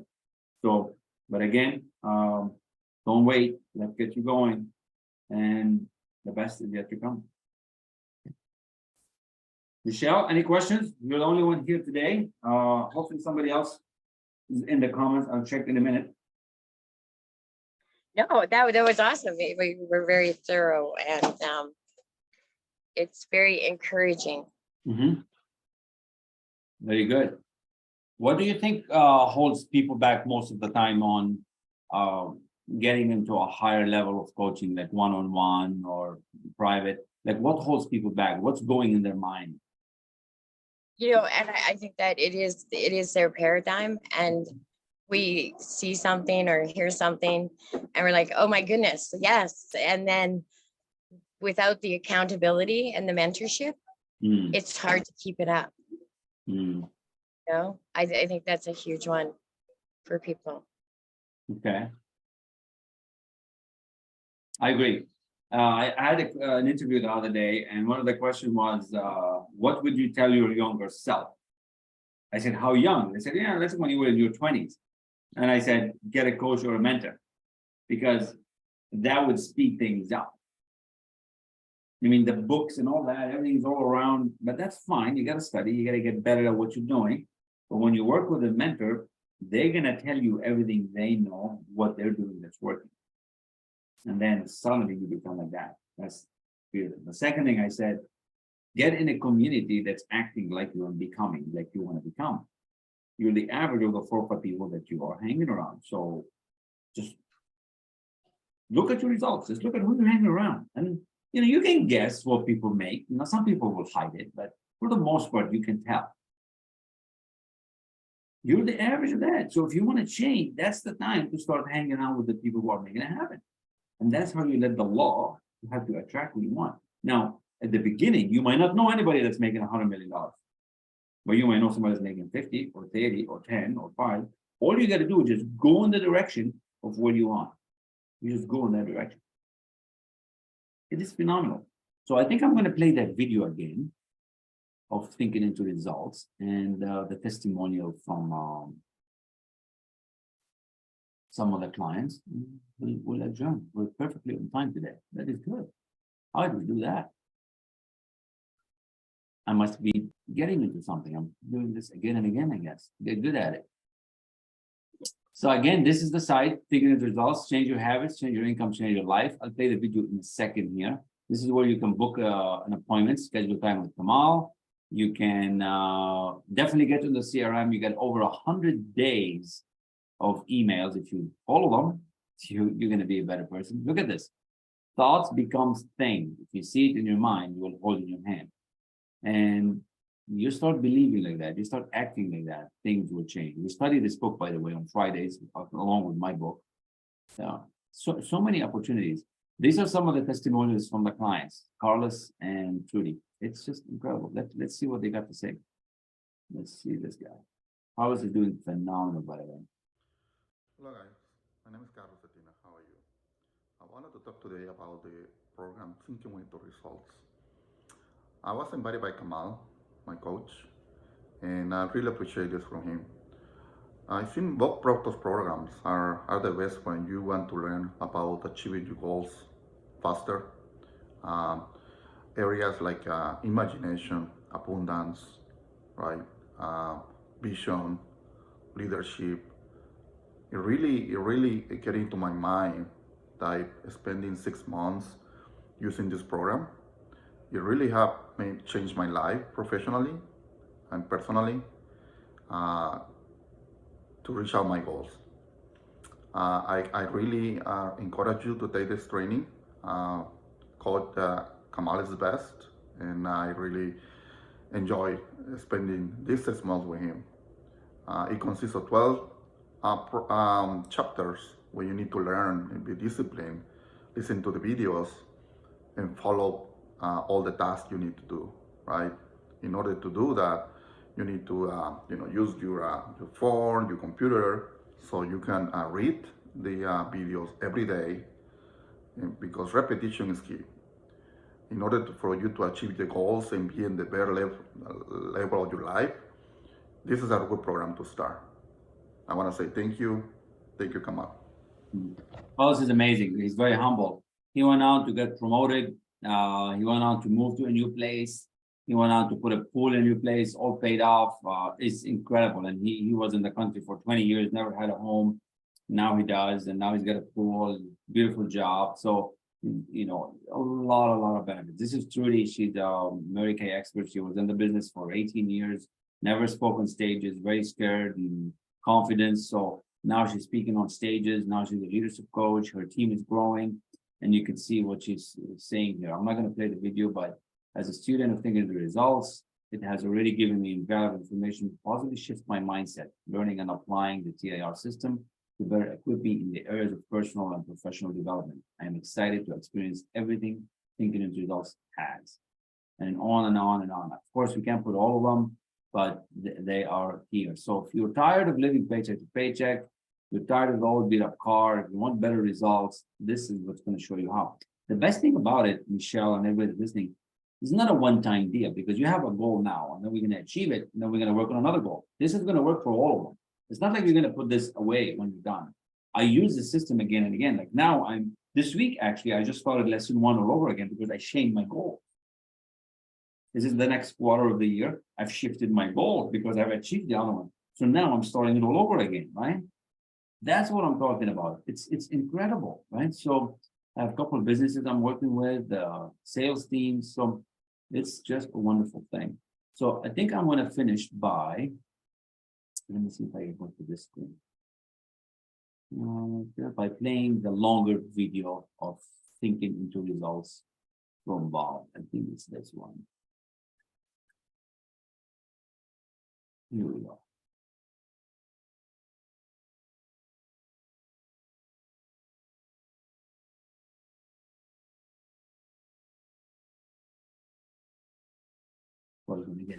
So, but again, don't wait. Let's get you going, and the best is yet to come. Michelle, any questions? You're the only one here today. Hopefully somebody else is in the comments. I'll check in a minute. No, that was awesome. We were very thorough, and it's very encouraging. Very good. What do you think holds people back most of the time on getting into a higher level of coaching, like one-on-one or private? Like what holds people back? What's going in their mind? And I think that it is their paradigm, and we see something or hear something and we're like, oh my goodness, yes. And then without the accountability and the mentorship, it's hard to keep it up. I think that's a huge one for people. Okay. I agree. I had an interview the other day, and one of the questions was, what would you tell your younger self? I said, how young? They said, yeah, that's when you were in your 20s. And I said, get a coach or a mentor, because that would speed things up. I mean, the books and all that, everything's all around, but that's fine. You got to study, you got to get better at what you're doing. But when you work with a mentor, they're going to tell you everything they know, what they're doing that's working. And then suddenly you become like that. That's beautiful. The second thing I said, get in a community that's acting like you are becoming, like you want to become. You're the average of the 4 or 5 people that you are hanging around. So just look at your results. Just look at who you're hanging around. And you can guess what people make. Some people will hide it, but for the most part, you can tell. You're the average of that. So if you want to change, that's the time to start hanging out with the people who are making it happen. And that's how you let the law, you have to attract what you want. Now, at the beginning, you might not know anybody that's making $100 million. But you might know somebody that's making 50 or 30 or 10 or 5. All you got to do is just go in the direction of where you want. You just go in that direction. It is phenomenal. So I think I'm going to play that video again of thinking into results and the testimonial from some of the clients. We'll adjourn. We're perfectly on time today. That is good. How did we do that? I must be getting into something. I'm doing this again and again, I guess. Get good at it. So again, this is the site, figuring out results, change your habits, change your income, change your life. I'll play the video in a second here. This is where you can book an appointment, schedule time with Kamal. You can definitely get to the CRM. You get over 100 days of emails. If you follow them, you're going to be a better person. Look at this. Thoughts becomes thing. If you see it in your mind, you will hold it in your hand. And you start believing like that, you start acting like that, things will change. We study this book, by the way, on Fridays, along with my book. So many opportunities. These are some of the testimonials from the clients, Carlos and Trudy. It's just incredible. Let's see what they got to say. Let's see this guy. Carlos is doing phenomenal, by the way. Hello guys, my name is Carlos Cetina. How are you? I wanted to talk today about the program Thinking with the Results. I was invited by Kamal, my coach, and I really appreciate this from him. I think both Proctor's programs are the best when you want to learn about achieving your goals faster. Areas like imagination, abundance, right? Vision, leadership. It really get into my mind that I spending 6 months using this program. It really helped me change my life professionally and personally to reach out my goals. I really encourage you to take this training called Kamal is Best, and I really enjoy spending these 6 months with him. It consists of 12 chapters where you need to learn and be disciplined, listen to the videos, and follow all the tasks you need to do, right? In order to do that, you need to use your phone, your computer, so you can read the videos every day, because repetition is key. In order for you to achieve the goals and be in the better level of your life, this is a good program to start. I want to say thank you, Kamal. Oh, this is amazing. He's very humble. He went on to get promoted. He went on to move to a new place. He went on to put a pool in a new place, all paid off. It's incredible. And he was in the country for 20 years, never had a home. Now he does, and now he's got a pool, beautiful job. So, you know, a lot of benefits. This is Trudy. She's a Mary Kay expert. She was in the business for 18 years, never spoke on stages, very scared and confidence. So now she's speaking on stages. Now she's a leadership coach. Her team is growing, and you can see what she's saying here. I'm not going to play the video, but as a student of thinking the results, it has already given me invaluable information to positively shift my mindset, learning and applying the TIR system to better equip me in the areas of personal and professional development. I am excited to experience everything thinking into results has. And on and on and on. Of course, we can't put all of them, but they are here. So if you're tired of living paycheck to paycheck, you're tired of the old beat up car, if you want better results, this is what's going to show you how. The best thing about it, Michelle and everybody listening, it's not a one-time deal, because you have a goal now and then we're going to achieve it, and then we're going to work on another goal. This is going to work for all of them. It's not like you're going to put this away when you're done. I use the system again and again. Like now, this week actually, I just started lesson 1 all over again because I changed my goal. This is the next quarter of the year. I've shifted my goal because I've achieved the other one. So now I'm starting it all over again, right? That's what I'm talking about. It's incredible, right? So I have a couple of businesses I'm working with, sales teams. So it's just a wonderful thing. So I think I'm going to finish by, let me see if I can go to this screen. By playing the longer video of thinking into results from Bob. I think it's this one. Here we go.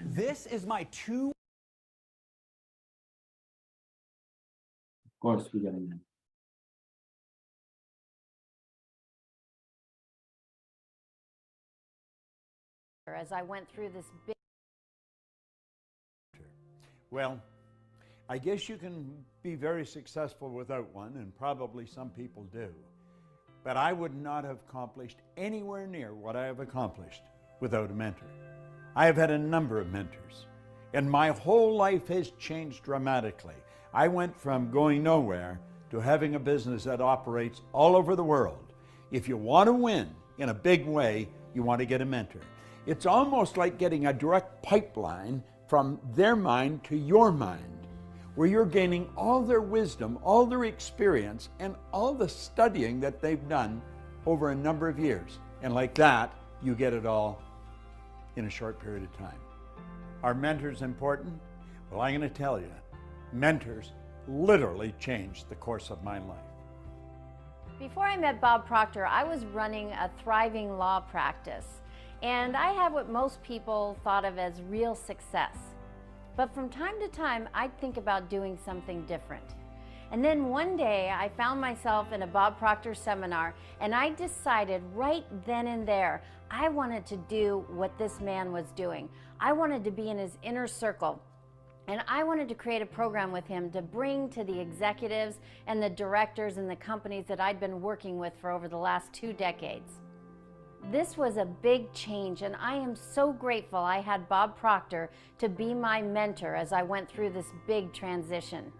This is my two. Of course, we're getting it. As I went through this big. Well, I guess you can be very successful without one, and probably some people do. But I would not have accomplished anywhere near what I have accomplished without a mentor. I have had a number of mentors, and my whole life has changed dramatically. I went from going nowhere to having a business that operates all over the world. If you want to win in a big way, you want to get a mentor. It's almost like getting a direct pipeline from their mind to your mind, where you're gaining all their wisdom, all their experience, and all the studying that they've done over a number of years. And like that, you get it all in a short period of time. Are mentors important? Well, I'm going to tell you, mentors literally changed the course of my life. Before I met Bob Proctor, I was running a thriving law practice, and I had what most people thought of as real success. But from time to time, I'd think about doing something different. And then one day, I found myself in a Bob Proctor seminar, and I decided right then and there, I wanted to do what this man was doing. I wanted to be in his inner circle. And I wanted to create a program with him to bring to the executives and the directors and the companies that I'd been working with for over the last 2 decades. This was a big change, and I am so grateful I had Bob Proctor to be my mentor as I went through this big transition.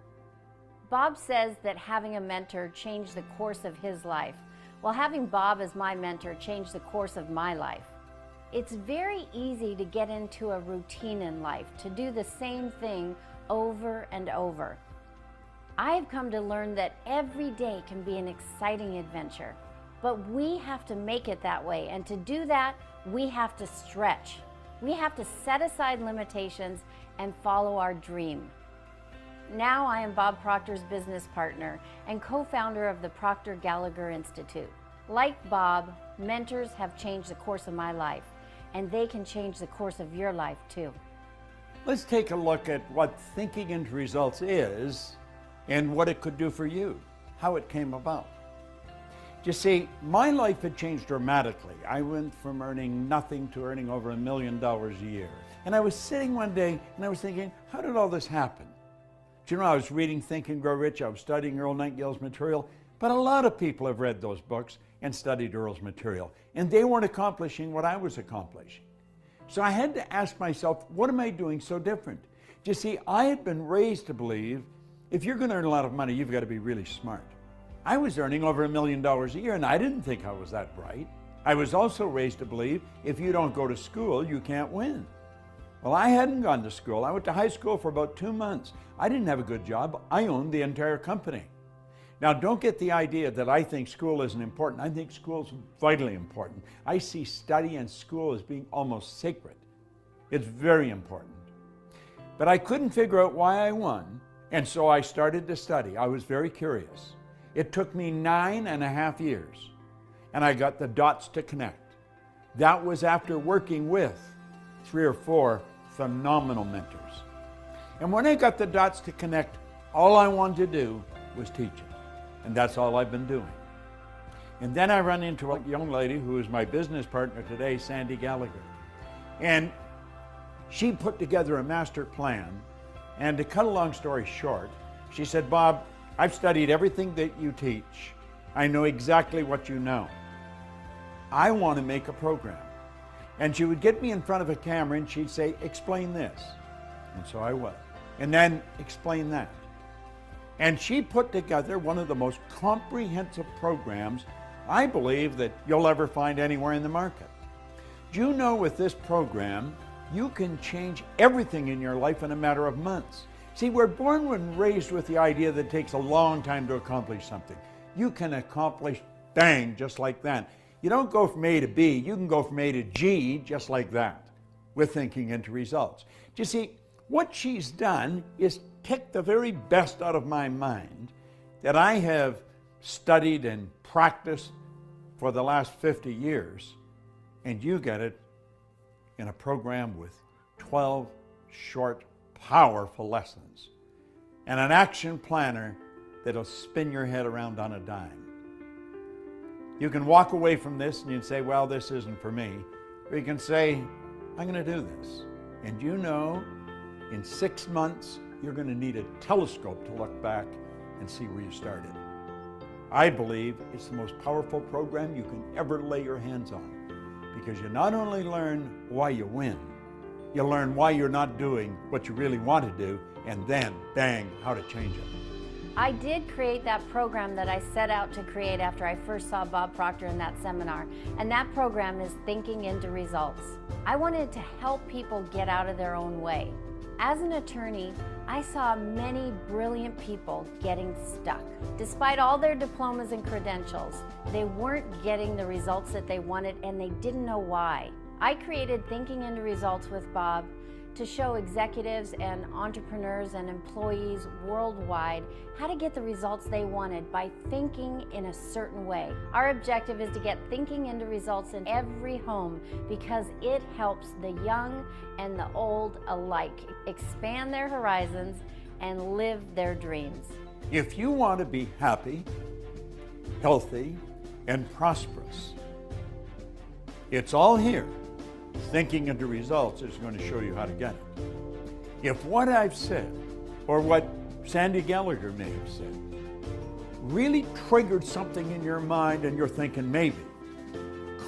Bob says that having a mentor changed the course of his life. Well, having Bob as my mentor changed the course of my life. It's very easy to get into a routine in life, to do the same thing over and over. I've come to learn that every day can be an exciting adventure, but we have to make it that way, and to do that, we have to stretch. We have to set aside limitations and follow our dream. Now I am Bob Proctor's business partner and co-founder of the Proctor Gallagher Institute. Like Bob, mentors have changed the course of my life, and they can change the course of your life too. Let's take a look at what thinking into results is and what it could do for you, how it came about. You see, my life had changed dramatically. I went from earning nothing to earning over $1 million a year. And I was sitting one day and I was thinking, how did all this happen? Do you know, I was reading Think and Grow Rich, I was studying Earl Nightingale's material, but a lot of people have read those books and studied Earl's material, and they weren't accomplishing what I was accomplishing. So I had to ask myself, what am I doing so different? You see, I had been raised to believe if you're going to earn a lot of money, you've got to be really smart. I was earning over $1 million a year, and I didn't think I was that bright. I was also raised to believe if you don't go to school, you can't win. Well, I hadn't gone to school. I went to high school for about 2 months. I didn't have a good job. I owned the entire company. Now, don't get the idea that I think school isn't important. I think school's vitally important. I see study and school as being almost sacred. It's very important. But I couldn't figure out why I won, and so I started to study. I was very curious. It took me 9.5 years, and I got the dots to connect. That was after working with 3 or 4 phenomenal mentors. And when I got the dots to connect, all I wanted to do was teach it. And that's all I've been doing. And then I run into a young lady who is my business partner today, Sandy Gallagher. And she put together a master plan. And to cut a long story short, she said, Bob, I've studied everything that you teach. I know exactly what you know. I want to make a program. And she would get me in front of a camera and she'd say, explain this. And so I would. And then explain that. And she put together one of the most comprehensive programs I believe that you'll ever find anywhere in the market. Do you know with this program, you can change everything in your life in a matter of months. See, we're born and raised with the idea that it takes a long time to accomplish something. You can accomplish, bang, just like that. You don't go from A to B, you can go from A to G just like that with thinking into results. Do you see, what she's done is pick the very best out of my mind that I have studied and practiced for the last 50 years, and you get it in a program with 12 short, powerful lessons and an action planner that'll spin your head around on a dime. You can walk away from this and you can say, well, this isn't for me. Or you can say, I'm going to do this. And you know, in 6 months, you're going to need a telescope to look back and see where you started. I believe it's the most powerful program you can ever lay your hands on, because you not only learn why you win, you learn why you're not doing what you really want to do, and then, bang, how to change it. I did create that program that I set out to create after I first saw Bob Proctor in that seminar, and that program is Thinking into Results. I wanted to help people get out of their own way. As an attorney, I saw many brilliant people getting stuck. Despite all their diplomas and credentials, they weren't getting the results that they wanted, and they didn't know why. I created Thinking into Results with Bob to show executives and entrepreneurs and employees worldwide how to get the results they wanted by thinking in a certain way. Our objective is to get thinking into results in every home because it helps the young and the old alike expand their horizons and live their dreams. If you want to be happy, healthy, and prosperous, it's all here. Thinking into Results is going to show you how to get it. If what I've said, or what Sandy Gallagher may have said, really triggered something in your mind and you're thinking maybe,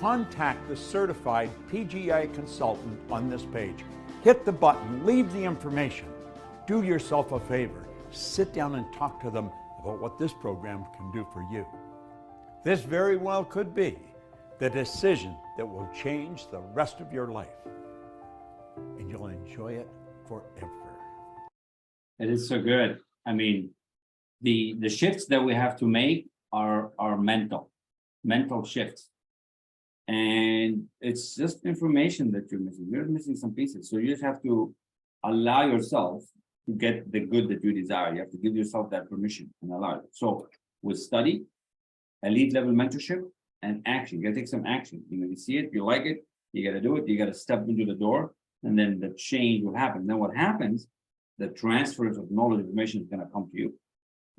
contact the certified PGI consultant on this page. Hit the button, leave the information. Do yourself a favor. Sit down and talk to them about what this program can do for you. This very well could be the decision that will change the rest of your life, and you'll enjoy it forever. It is so good. I mean, the shifts that we have to make are mental shifts. And it's just information that you're missing. You're missing some pieces. So you just have to allow yourself to get the good that you desire. You have to give yourself that permission and allow it. So with study, elite level mentorship, and action. You gotta take some action. You see it, you like it, you gotta do it, you gotta step into the door, and then the change will happen. Then what happens, the transfers of knowledge information is gonna come to you.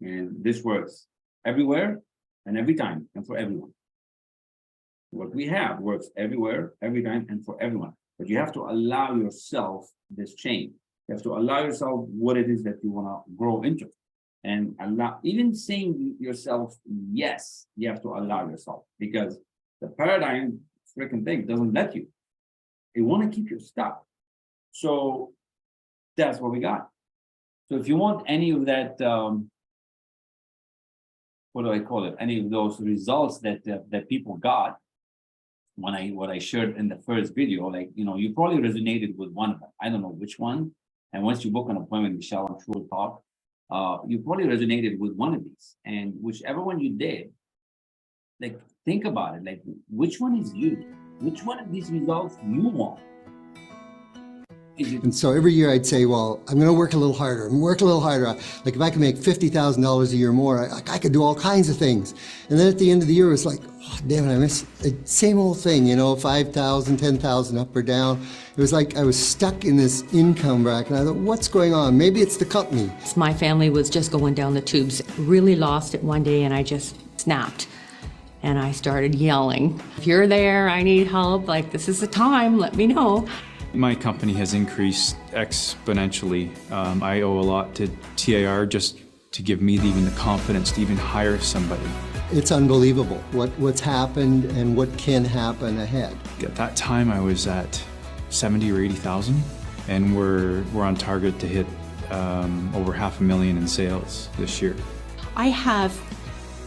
And this works everywhere and every time and for everyone. What we have works everywhere, every time, and for everyone. But you have to allow yourself this change. You have to allow yourself what it is that you want to grow into. And allow, even saying yourself yes, you have to allow yourself, because the paradigm freaking thing doesn't let you. It want to keep you stuck. So that's what we got. So if you want any of that, what do I call it? Any of those results that that people got, what I shared in the first video, like, you probably resonated with one of them. I don't know which one. And once you book an appointment, Michelle, I'm sure we'll talk. You probably resonated with one of these, and whichever one you did, like, think about it, like, which one is you? Which one of these results you want? And so every year I'd say, well, I'm going to work a little harder and work a little harder. Like if I can make $50,000 a year more, I could do all kinds of things. And then at the end of the year, it's like, oh, damn it, I miss the same old thing, 5,000, 10,000 up or down. It was like I was stuck in this income bracket. And I thought, what's going on? Maybe it's the company. My family was just going down the tubes, really lost it one day, and I just snapped. And I started yelling, if you're there, I need help, like, this is the time, let me know. My company has increased exponentially. I owe a lot to TAR just to give me even the confidence to even hire somebody. It's unbelievable what's happened and what can happen ahead. At that time, I was at 70 or 80,000, and we're on target to hit over $500,000 in sales this year. I have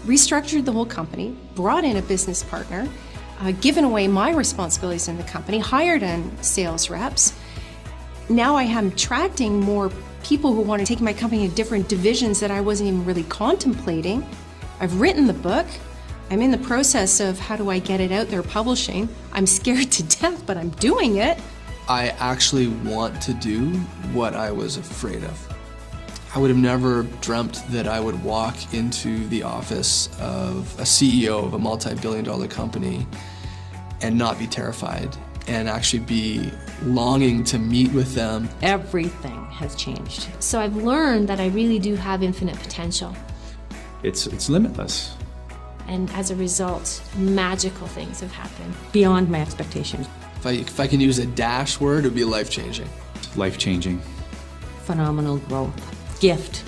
restructured the whole company, brought in a business partner, given away my responsibilities in the company, hired in sales reps. Now I am attracting more people who want to take my company in different divisions that I wasn't even really contemplating. I've written the book. I'm in the process of how do I get it out there publishing. I'm scared to death, but I'm doing it. I actually want to do what I was afraid of. I would have never dreamt that I would walk into the office of a CEO of a multi-billion-dollar company and not be terrified, and actually be longing to meet with them. Everything has changed. So I've learned that I really do have infinite potential. It's limitless. And as a result, magical things have happened. Beyond my expectations. If I can use a dash word, it would be life-changing. Life-changing. Phenomenal growth. Gift.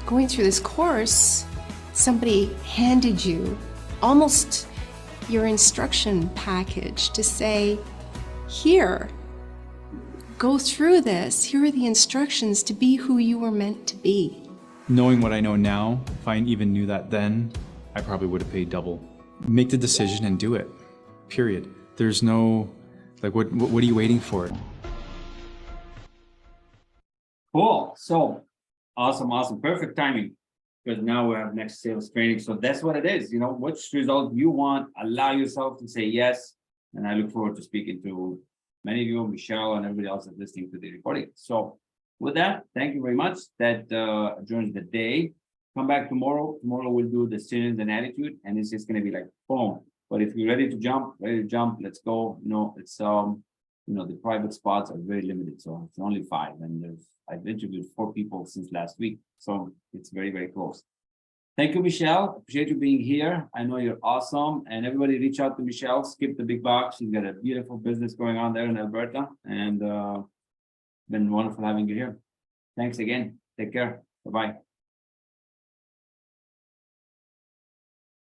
Going through this course, somebody handed you almost your instruction package to say, here, go through this. Here are the instructions to be who you were meant to be. Knowing what I know now, if I even knew that then, I probably would have paid double. Make the decision and do it, period. There's no, like, what are you waiting for? Cool. So awesome. Perfect timing, because now we have next sales training. So that's what it is. Which result you want, allow yourself to say yes. And I look forward to speaking to many of you, Michelle, and everybody else that's listening to the recording. So with that, thank you very much. That adjourns the day. Come back tomorrow. Tomorrow we'll do decisions and attitude, and it's just going to be like boom. But if you're ready to jump, let's go. It's the private spots are very limited, so it's only 5, and I've interviewed 4 people since last week, so it's very, very close. Thank you, Michelle. Appreciate you being here. I know you're awesome, and everybody reach out to Michelle. Skip the big box. She's got a beautiful business going on there in Alberta, and been wonderful having you here. Thanks again. Take care. Bye-bye.